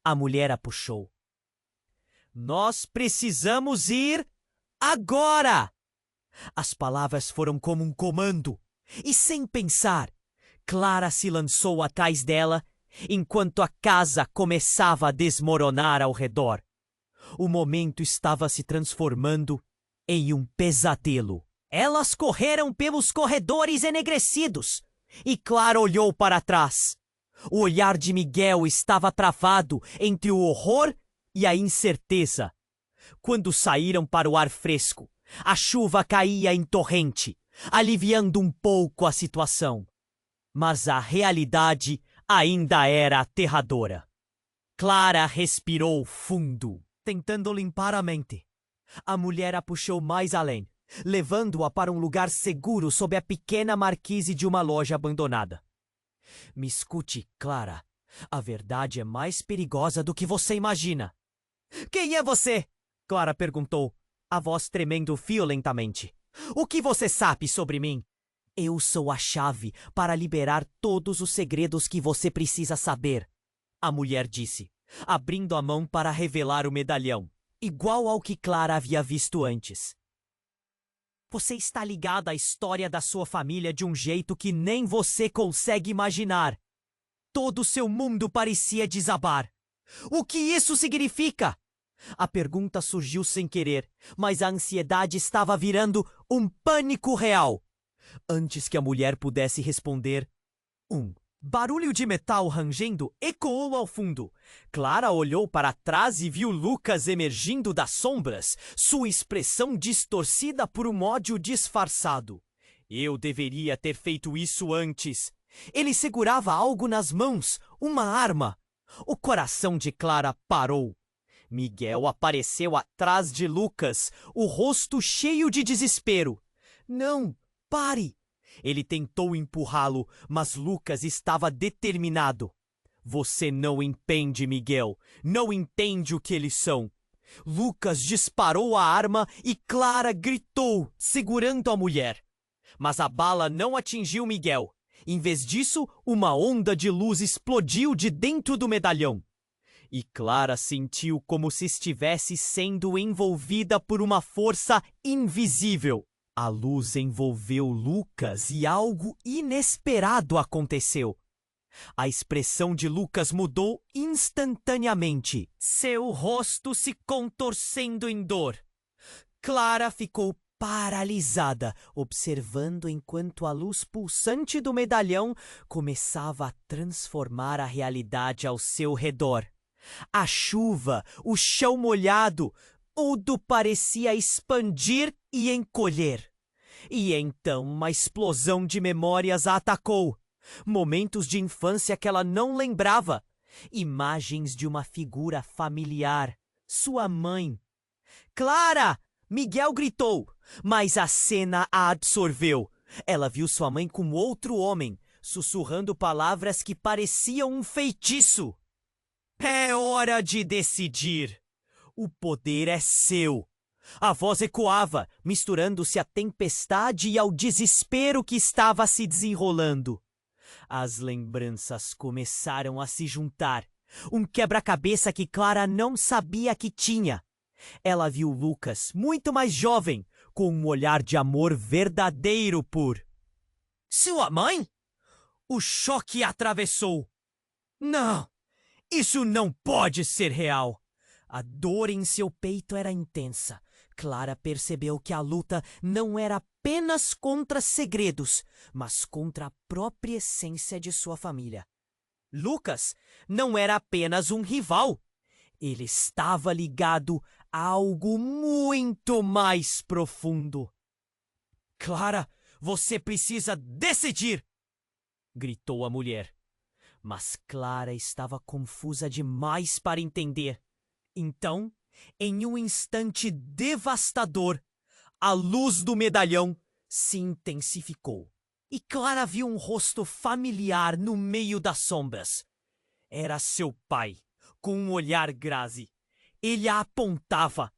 a mulher a puxou. Nós precisamos ir agora! As palavras foram como um comando, e sem pensar, Clara se lançou atrás dela, enquanto a casa começava a desmoronar ao redor. O momento estava se transformando em um pesadelo. Elas correram pelos corredores enegrecidos, e Clara olhou para trás. O olhar de Miguel estava travado entre o horror e a incerteza. Quando saíram para o ar fresco, a chuva caía em torrente, aliviando um pouco a situação. Mas a realidade ainda era aterradora. Clara respirou fundo, tentando limpar a mente. A mulher a puxou mais além, levando-a para um lugar seguro sob a pequena marquise de uma loja abandonada. Me escute, Clara. A verdade é mais perigosa do que você imagina. Quem é você? Clara perguntou, a voz tremendo violentamente. O que você sabe sobre mim? Eu sou a chave para liberar todos os segredos que você precisa saber, a mulher disse, abrindo a mão para revelar o medalhão, igual ao que Clara havia visto antes. Você está ligada à história da sua família de um jeito que nem você consegue imaginar. Todo o seu mundo parecia desabar. O que isso significa? A pergunta surgiu sem querer, mas a ansiedade estava virando um pânico real. Antes que a mulher pudesse responder, um barulho de metal rangendo ecoou ao fundo. Clara olhou para trás e viu Lucas emergindo das sombras, sua expressão distorcida por um ódio disfarçado. Eu deveria ter feito isso antes. Ele segurava algo nas mãos, uma arma. O coração de Clara parou. Miguel apareceu atrás de Lucas, o rosto cheio de desespero. Não, pare! Ele tentou empurrá-lo, mas Lucas estava determinado. Você não entende, Miguel. Não entende o que eles são. Lucas disparou a arma e Clara gritou, segurando a mulher. Mas a bala não atingiu Miguel. Em vez disso, uma onda de luz explodiu de dentro do medalhão. E Clara sentiu como se estivesse sendo envolvida por uma força invisível. A luz envolveu Lucas e algo inesperado aconteceu. A expressão de Lucas mudou instantaneamente, seu rosto se contorcendo em dor. Clara ficou paralisada, observando enquanto a luz pulsante do medalhão começava a transformar a realidade ao seu redor. A chuva, o chão molhado, tudo parecia expandir e encolher. E então uma explosão de memórias a atacou. Momentos de infância que ela não lembrava. Imagens de uma figura familiar, sua mãe. Clara! Miguel gritou, mas a cena a absorveu. Ela viu sua mãe com outro homem, sussurrando palavras que pareciam um feitiço. É hora de decidir. O poder é seu. A voz ecoava, misturando-se à tempestade e ao desespero que estava se desenrolando. As lembranças começaram a se juntar. Um quebra-cabeça que Clara não sabia que tinha. Ela viu Lucas, muito mais jovem, com um olhar de amor verdadeiro por... Sua mãe? O choque a atravessou. Não! Isso não pode ser real! A dor em seu peito era intensa. Clara percebeu que a luta não era apenas contra segredos, mas contra a própria essência de sua família. Lucas não era apenas um rival. Ele estava ligado a algo muito mais profundo. Clara, você precisa decidir! Gritou a mulher. Mas Clara estava confusa demais para entender. Então, em um instante devastador, a luz do medalhão se intensificou. E Clara viu um rosto familiar no meio das sombras. Era seu pai, com um olhar grave. Ele a apontava.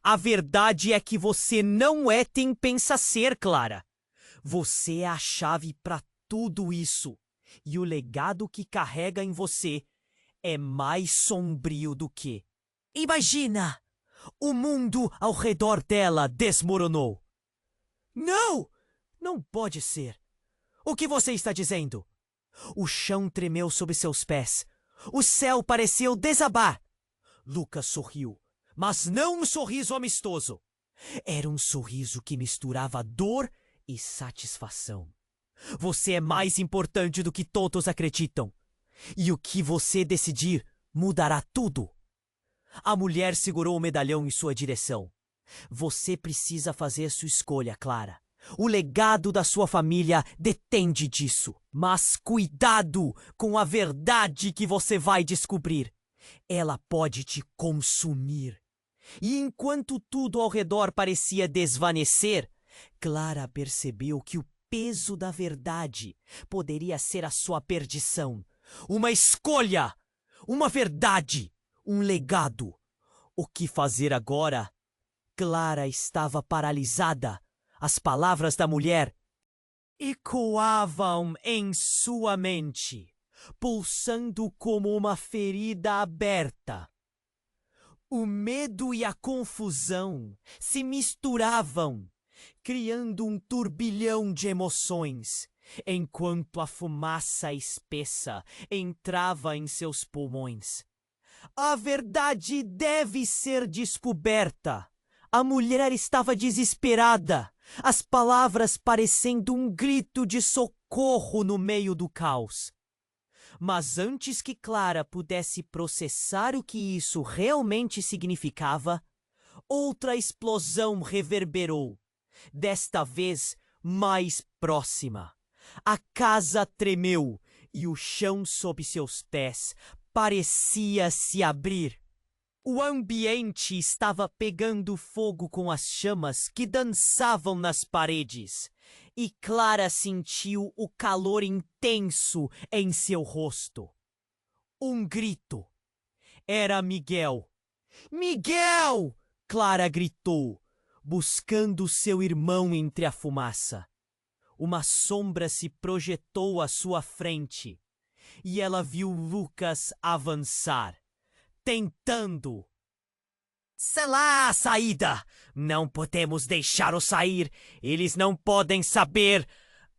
A verdade é que você não é quem pensa ser, Clara. Você é a chave para tudo isso. E o legado que carrega em você é mais sombrio do que... Imagina! O mundo ao redor dela desmoronou. Não! Não pode ser. O que você está dizendo? O chão tremeu sob seus pés. O céu pareceu desabar. Lucas sorriu, mas não um sorriso amistoso. Era um sorriso que misturava dor e satisfação. Você é mais importante do que todos acreditam. E o que você decidir mudará tudo. A mulher segurou o medalhão em sua direção. Você precisa fazer sua escolha, Clara. O legado da sua família depende disso. Mas cuidado com a verdade que você vai descobrir. Ela pode te consumir. E enquanto tudo ao redor parecia desvanecer, Clara percebeu que o peso da verdade poderia ser a sua perdição. Uma escolha! Uma verdade! Um legado. O que fazer agora? Clara estava paralisada. As palavras da mulher ecoavam em sua mente, pulsando como uma ferida aberta. O medo e a confusão se misturavam, criando um turbilhão de emoções, enquanto a fumaça espessa entrava em seus pulmões. A verdade deve ser descoberta. A mulher estava desesperada, as palavras parecendo um grito de socorro no meio do caos. Mas antes que Clara pudesse processar o que isso realmente significava, outra explosão reverberou, desta vez mais próxima. A casa tremeu e o chão sob seus pés parecia se abrir. O ambiente estava pegando fogo com as chamas que dançavam nas paredes, e Clara sentiu o calor intenso em seu rosto. Um grito. Era Miguel. Miguel! Clara gritou, buscando seu irmão entre a fumaça. Uma sombra se projetou à sua frente, e ela viu Lucas avançar, tentando. Sei lá a saída! Não podemos deixá-los sair! Eles não podem saber!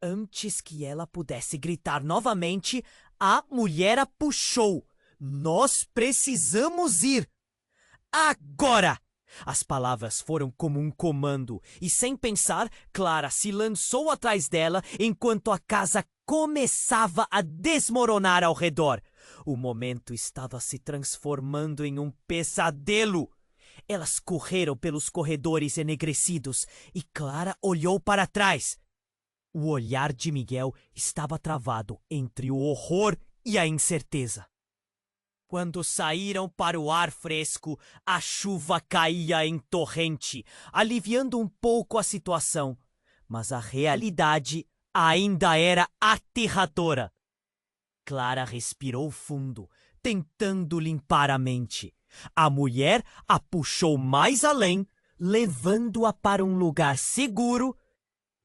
Antes que ela pudesse gritar novamente, a mulher a puxou. Nós precisamos ir! Agora! As palavras foram como um comando, e sem pensar, Clara se lançou atrás dela enquanto a casa começava a desmoronar ao redor. O momento estava se transformando em um pesadelo. Elas correram pelos corredores enegrecidos e Clara olhou para trás. O olhar de Miguel estava travado entre o horror e a incerteza. Quando saíram para o ar fresco, a chuva caía em torrente, aliviando um pouco a situação. Mas a realidade ainda era aterradora. Clara respirou fundo, tentando limpar a mente. A mulher a puxou mais além, levando-a para um lugar seguro,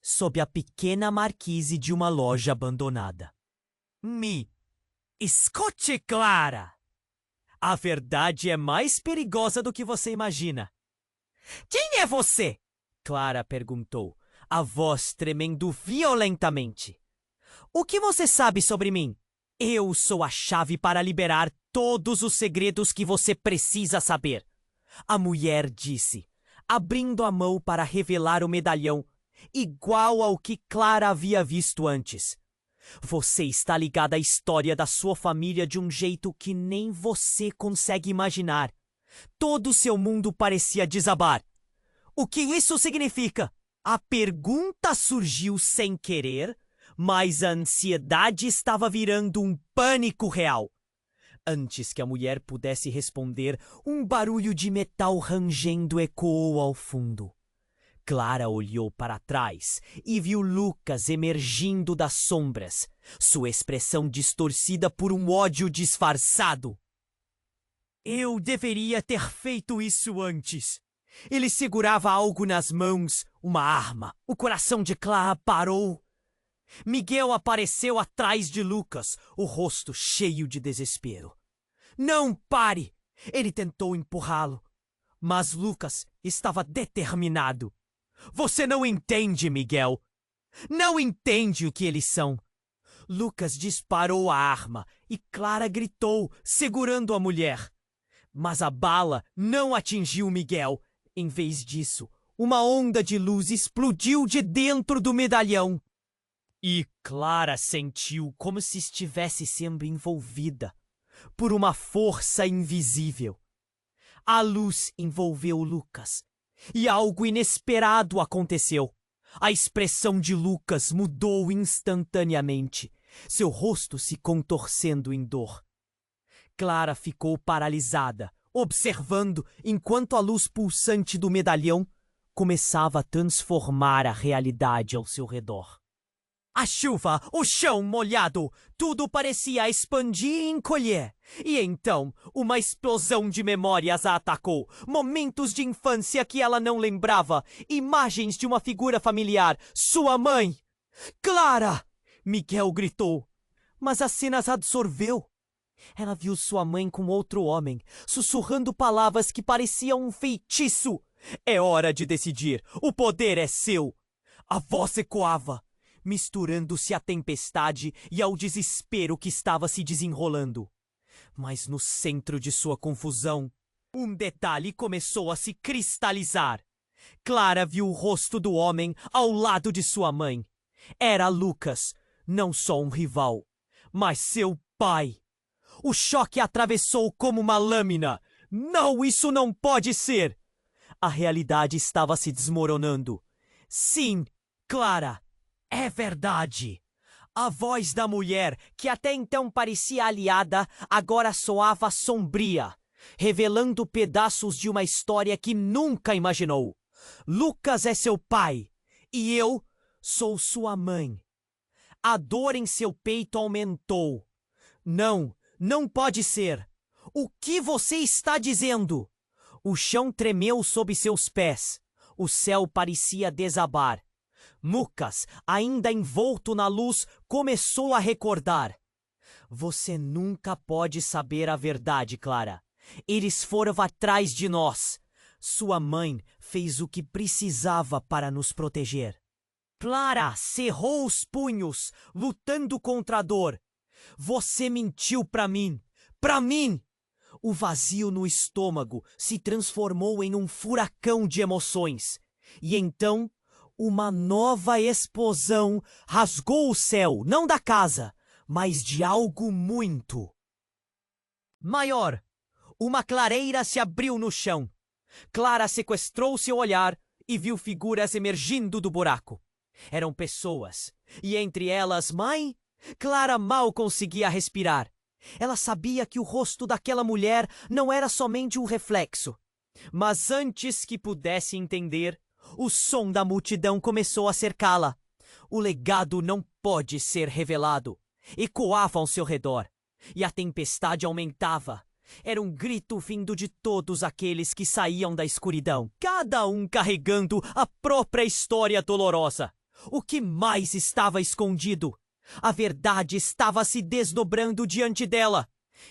sob a pequena marquise de uma loja abandonada. Escute, Clara! A verdade é mais perigosa do que você imagina. Quem é você? Clara perguntou, a voz tremendo violentamente. O que você sabe sobre mim? Eu sou a chave para liberar todos os segredos que você precisa saber. A mulher disse, abrindo a mão para revelar o medalhão, igual ao que Clara havia visto antes. Você está ligada à história da sua família de um jeito que nem você consegue imaginar. Todo o seu mundo parecia desabar. O que isso significa? A pergunta surgiu sem querer, mas a ansiedade estava virando um pânico real. Antes que a mulher pudesse responder, um barulho de metal rangendo ecoou ao fundo. Clara olhou para trás e viu Lucas emergindo das sombras, sua expressão distorcida por um ódio disfarçado. Eu deveria ter feito isso antes. Ele segurava algo nas mãos, uma arma. O coração de Clara parou. Miguel apareceu atrás de Lucas, o rosto cheio de desespero. Não pare! Ele tentou empurrá-lo, mas Lucas estava determinado. Você não entende, Miguel. Não entende o que eles são. Lucas disparou a arma e Clara gritou, segurando a mulher. Mas a bala não atingiu Miguel. Em vez disso, uma onda de luz explodiu de dentro do medalhão. E Clara sentiu como se estivesse sendo envolvida por uma força invisível. A luz envolveu Lucas e algo inesperado aconteceu. A expressão de Lucas mudou instantaneamente, seu rosto se contorcendo em dor. Clara ficou paralisada, observando enquanto a luz pulsante do medalhão começava a transformar a realidade ao seu redor. A chuva, o chão molhado, tudo parecia expandir e encolher. E então, uma explosão de memórias a atacou. Momentos de infância que ela não lembrava. Imagens de uma figura familiar, sua mãe. Clara! Miguel gritou. Mas a cena as absorveu. Ela viu sua mãe com outro homem, sussurrando palavras que pareciam um feitiço. É hora de decidir. O poder é seu. A voz ecoava, misturando-se à tempestade e ao desespero que estava se desenrolando. Mas no centro de sua confusão, um detalhe começou a se cristalizar. Clara viu o rosto do homem ao lado de sua mãe. Era Lucas, não só um rival, mas seu pai. O choque atravessou como uma lâmina. Não, isso não pode ser! A realidade estava se desmoronando. Sim, Clara, é verdade. A voz da mulher, que até então parecia aliada, agora soava sombria, revelando pedaços de uma história que nunca imaginou. Lucas é seu pai, e eu sou sua mãe. A dor em seu peito aumentou. Não, não pode ser. O que você está dizendo? O chão tremeu sob seus pés. O céu parecia desabar. Lucas, ainda envolto na luz, começou a recordar. Você nunca pode saber a verdade, Clara. Eles foram atrás de nós. Sua mãe fez o que precisava para nos proteger. Clara cerrou os punhos, lutando contra a dor. Você mentiu para mim. Para mim! O vazio no estômago se transformou em um furacão de emoções. E então, uma nova explosão rasgou o céu, não da casa, mas de algo muito maior. Uma clareira se abriu no chão. Clara sequestrou seu olhar e viu figuras emergindo do buraco. Eram pessoas, e entre elas, mãe. Clara mal conseguia respirar. Ela sabia que o rosto daquela mulher não era somente um reflexo. Mas antes que pudesse entender, o som da multidão começou a cercá-la. O legado não pode ser revelado. Ecoava ao seu redor, e a tempestade aumentava. Era um grito vindo de todos aqueles que saíam da escuridão, cada um carregando a própria história dolorosa. O que mais estava escondido? A verdade estava se desdobrando diante dela.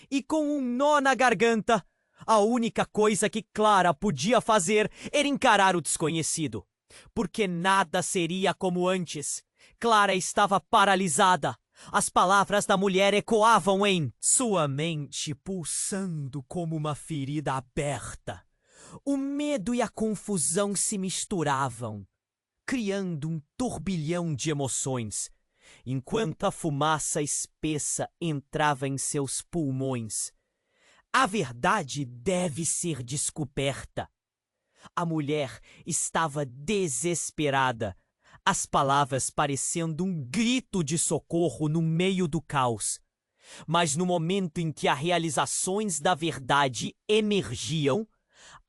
E com um nó na garganta, a única coisa que Clara podia fazer era encarar o desconhecido. Porque nada seria como antes. Clara estava paralisada. As palavras da mulher ecoavam em sua mente, pulsando como uma ferida aberta. O medo e a confusão se misturavam, criando um turbilhão de emoções, enquanto a fumaça espessa entrava em seus pulmões. A verdade deve ser descoberta. A mulher estava desesperada. as palavras parecendo um grito de socorro no meio do caos. Mas no momento em que as realizações da verdade emergiam,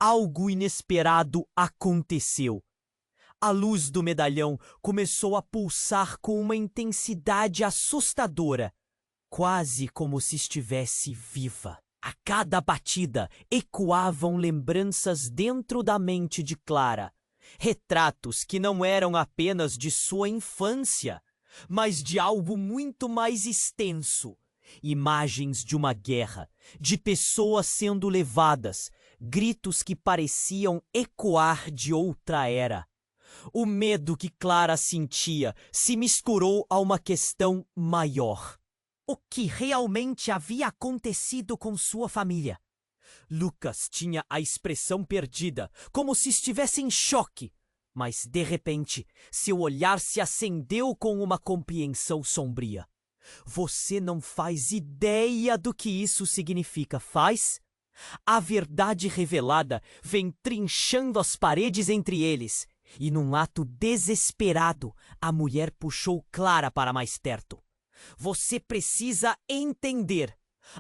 algo inesperado aconteceu. A luz do medalhão começou a pulsar com uma intensidade assustadora, quase como se estivesse viva. A cada batida ecoavam lembranças dentro da mente de Clara, retratos que não eram apenas de sua infância, mas de algo muito mais extenso. Imagens de uma guerra, de pessoas sendo levadas, gritos que pareciam ecoar de outra era. O medo que Clara sentia se misturou a uma questão maior. O que realmente havia acontecido com sua família? Lucas tinha a expressão perdida, como se estivesse em choque. Mas, de repente, seu olhar se acendeu com uma compreensão sombria. Você não faz ideia do que isso significa, faz? A verdade revelada vem trinchando as paredes entre eles, e num ato desesperado, a mulher puxou Clara para mais perto. Você precisa entender.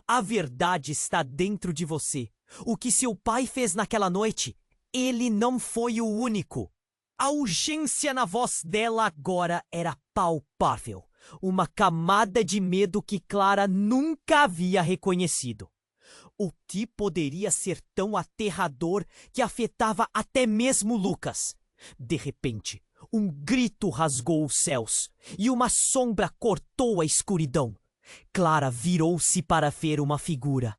A verdade está dentro de você. O que seu pai fez naquela noite, ele não foi o único. A urgência na voz dela agora era palpável. Uma camada de medo que Clara nunca havia reconhecido. O que poderia ser tão aterrador que afetava até mesmo Lucas? De repente, um grito rasgou os céus e uma sombra cortou a escuridão. Clara virou-se para ver uma figura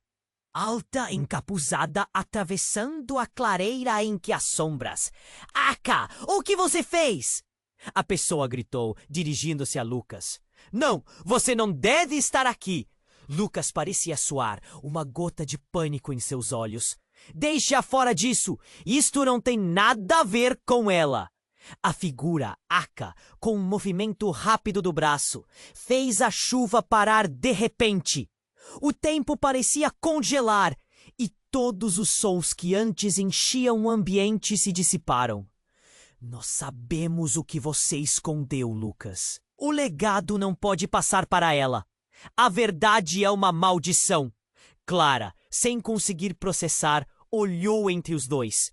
alta, encapuzada, atravessando a clareira em que as sombras. Aka, o que você fez? A pessoa gritou, dirigindo-se a Lucas. Não, você não deve estar aqui. Lucas parecia suar, uma gota de pânico em seus olhos. Deixe-a fora disso. Isto não tem nada a ver com ela. A figura, Aka, com um movimento rápido do braço, fez a chuva parar de repente. O tempo parecia congelar e todos os sons que antes enchiam o ambiente se dissiparam. Nós sabemos o que você escondeu, Lucas. O legado não pode passar para ela. A verdade é uma maldição. Clara, sem conseguir processar, olhou entre os dois.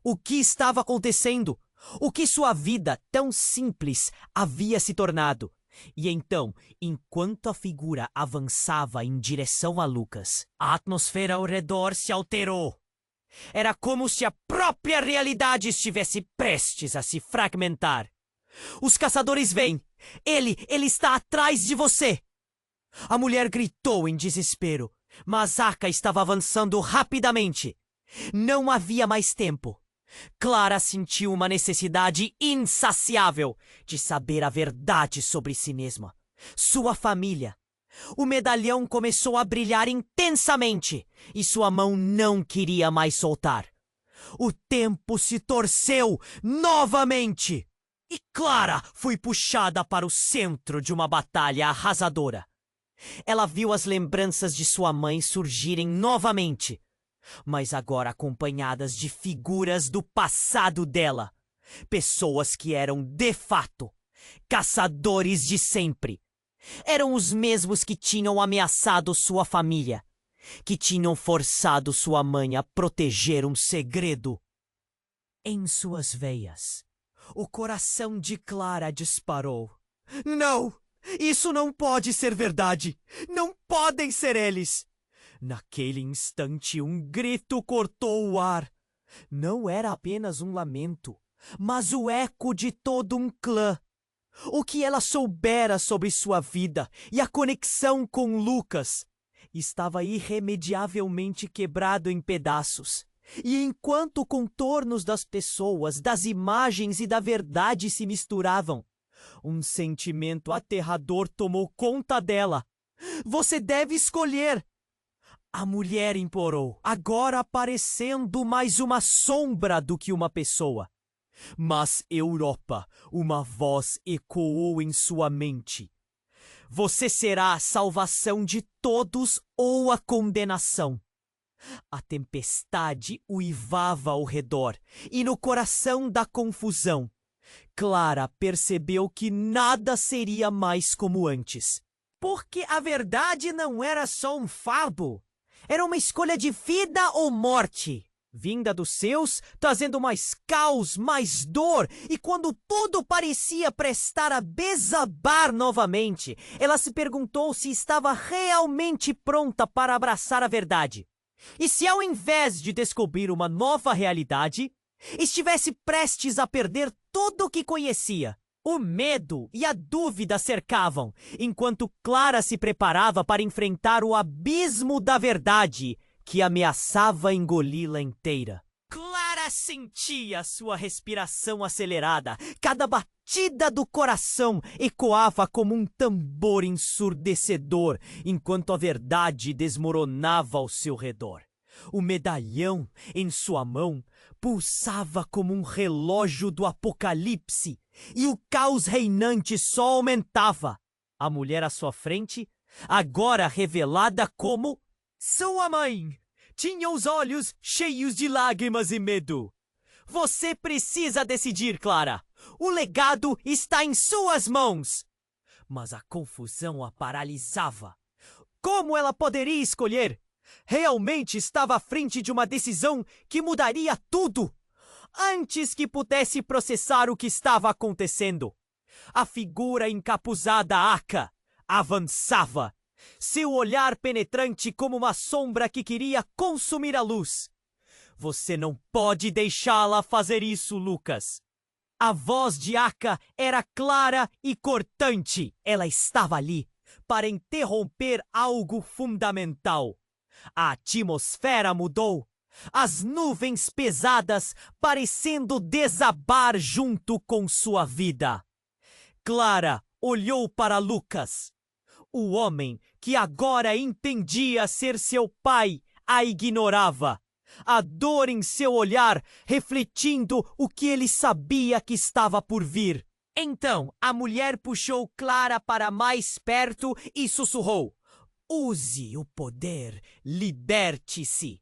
O que estava acontecendo? O que sua vida, tão simples, havia se tornado? E então, enquanto a figura avançava em direção a Lucas, a atmosfera ao redor se alterou. Era como se a própria realidade estivesse prestes a se fragmentar. Os caçadores vêm! Ele está atrás de você! A mulher gritou em desespero, mas Aka estava avançando rapidamente. Não havia mais tempo. Clara sentiu uma necessidade insaciável de saber a verdade sobre si mesma, sua família. O medalhão começou a brilhar intensamente e sua mão não queria mais soltar. O tempo se torceu novamente e Clara foi puxada para o centro de uma batalha arrasadora. Ela viu as lembranças de sua mãe surgirem novamente, mas agora acompanhadas de figuras do passado dela. Pessoas que eram, de fato, caçadores de sempre. Eram os mesmos que tinham ameaçado sua família, que tinham forçado sua mãe a proteger um segredo. Em suas veias, o coração de Clara disparou. Não! Isso não pode ser verdade! Não podem ser eles! Naquele instante, um grito cortou o ar. Não era apenas um lamento, mas o eco de todo um clã. O que ela soubera sobre sua vida e a conexão com Lucas estava irremediavelmente quebrado em pedaços. E enquanto contornos das pessoas, das imagens e da verdade se misturavam, um sentimento aterrador tomou conta dela. Você deve escolher! A mulher implorou, agora parecendo mais uma sombra do que uma pessoa. Mas Europa, uma voz ecoou em sua mente. Você será a salvação de todos ou a condenação. A tempestade uivava ao redor, e no coração da confusão, Clara percebeu que nada seria mais como antes. Porque a verdade não era só um fardo. Era uma escolha de vida ou morte. Vinda dos seus, trazendo mais caos, mais dor, e quando tudo parecia prestar a desabar novamente, ela se perguntou se estava realmente pronta para abraçar a verdade. E se ao invés de descobrir uma nova realidade, estivesse prestes a perder tudo o que conhecia. O medo e a dúvida cercavam, enquanto Clara se preparava para enfrentar o abismo da verdade que ameaçava engoli-la inteira. Clara sentia sua respiração acelerada. Cada batida do coração ecoava como um tambor ensurdecedor, enquanto a verdade desmoronava ao seu redor. O medalhão em sua mão pulsava como um relógio do apocalipse, e o caos reinante só aumentava. A mulher à sua frente, agora revelada como sua mãe, tinha os olhos cheios de lágrimas e medo. Você precisa decidir, Clara. O legado está em suas mãos. Mas a confusão a paralisava. Como ela poderia escolher? Realmente estava à frente de uma decisão que mudaria tudo. Antes que pudesse processar o que estava acontecendo, a figura encapuzada Aka avançava, seu olhar penetrante como uma sombra que queria consumir a luz. Você não pode deixá-la fazer isso, Lucas. A voz de Aka era clara e cortante. Ela estava ali para interromper algo fundamental. A atmosfera mudou. As nuvens pesadas parecendo desabar junto com sua vida. Clara olhou para Lucas. O homem que agora entendia ser seu pai a ignorava. A dor em seu olhar refletindo o que ele sabia que estava por vir. Então a mulher puxou Clara para mais perto e sussurrou: "Use o poder, liberte-se."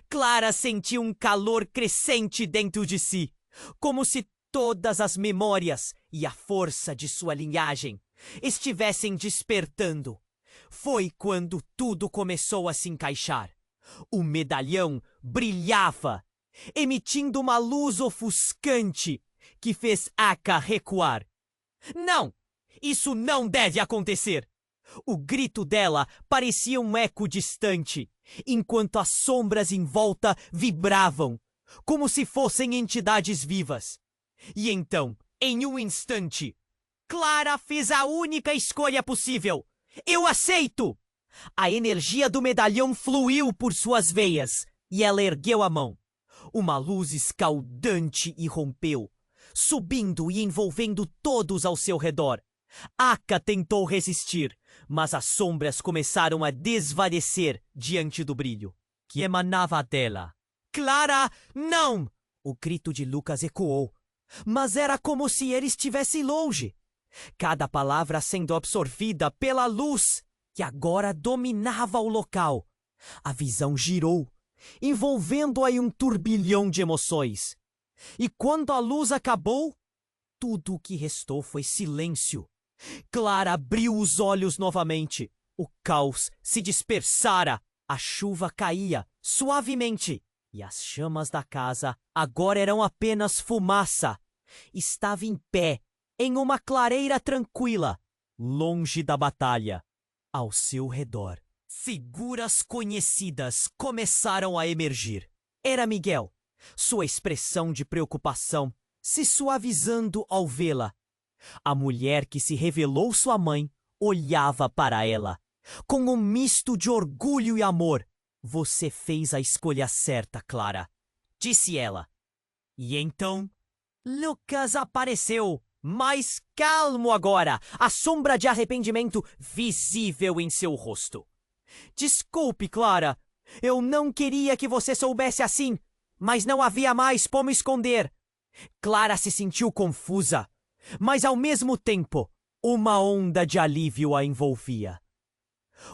Clara sentiu um calor crescente dentro de si, como se todas as memórias e a força de sua linhagem estivessem despertando. Foi quando tudo começou a se encaixar. O medalhão brilhava, emitindo uma luz ofuscante que fez Aka recuar. Não! Isso não deve acontecer! O grito dela parecia um eco distante, enquanto as sombras em volta vibravam, como se fossem entidades vivas. E então, em um instante, Clara fez a única escolha possível. Eu aceito! A energia do medalhão fluiu por suas veias, e ela ergueu a mão. Uma luz escaldante irrompeu, subindo e envolvendo todos ao seu redor. Aka tentou resistir, mas as sombras começaram a desvanecer diante do brilho que emanava dela. Clara, não! O grito de Lucas ecoou, mas era como se ele estivesse longe. Cada palavra sendo absorvida pela luz que agora dominava o local. A visão girou, envolvendo-a em um turbilhão de emoções. E quando a luz acabou, tudo o que restou foi silêncio. Clara abriu os olhos novamente. O caos se dispersara. A chuva caía suavemente. E as chamas da casa agora eram apenas fumaça. Estava em pé, em uma clareira tranquila, longe da batalha. Ao seu redor, figuras conhecidas começaram a emergir. Era Miguel, sua expressão de preocupação se suavizando ao vê-la. A mulher que se revelou sua mãe olhava para ela, com um misto de orgulho e amor. Você fez a escolha certa, Clara, disse ela. E então, Lucas apareceu, mais calmo agora, a sombra de arrependimento visível em seu rosto. Desculpe, Clara, eu não queria que você soubesse assim, mas não havia mais como esconder. Clara se sentiu confusa, mas ao mesmo tempo, uma onda de alívio a envolvia.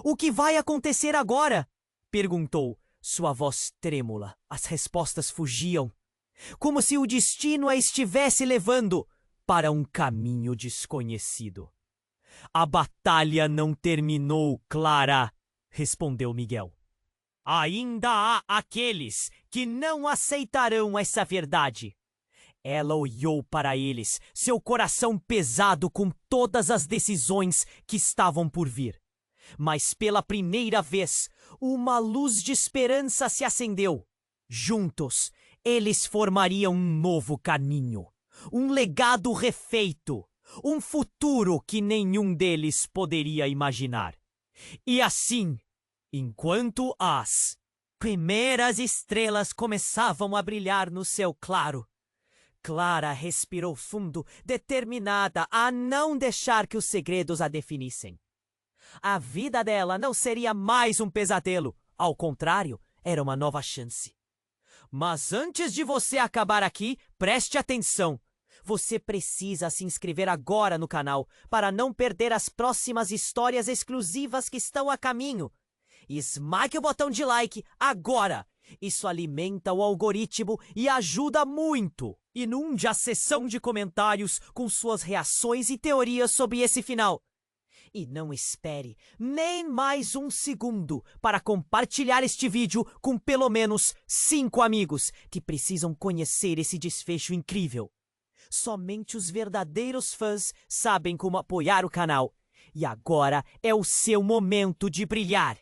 O que vai acontecer agora? Perguntou, sua voz trêmula. As respostas fugiam, como se o destino a estivesse levando, para um caminho desconhecido. A batalha não terminou, Clara, respondeu Miguel. Ainda há aqueles que não aceitarão essa verdade. Ela olhou para eles, seu coração pesado com todas as decisões que estavam por vir. Mas pela primeira vez, uma luz de esperança se acendeu. Juntos, eles formariam um novo caminho, um legado refeito, um futuro que nenhum deles poderia imaginar. E assim, enquanto as primeiras estrelas começavam a brilhar no céu claro, Clara respirou fundo, determinada a não deixar que os segredos a definissem. A vida dela não seria mais um pesadelo, ao contrário, era uma nova chance. Mas antes de você acabar aqui, preste atenção. Você precisa se inscrever agora no canal para não perder as próximas histórias exclusivas que estão a caminho. E esmague o botão de like agora! Isso alimenta o algoritmo e ajuda muito! Inunde a seção de comentários com suas reações e teorias sobre esse final. E não espere nem mais um segundo para compartilhar este vídeo com pelo menos 5 amigos que precisam conhecer esse desfecho incrível. Somente os verdadeiros fãs sabem como apoiar o canal. E agora é o seu momento de brilhar.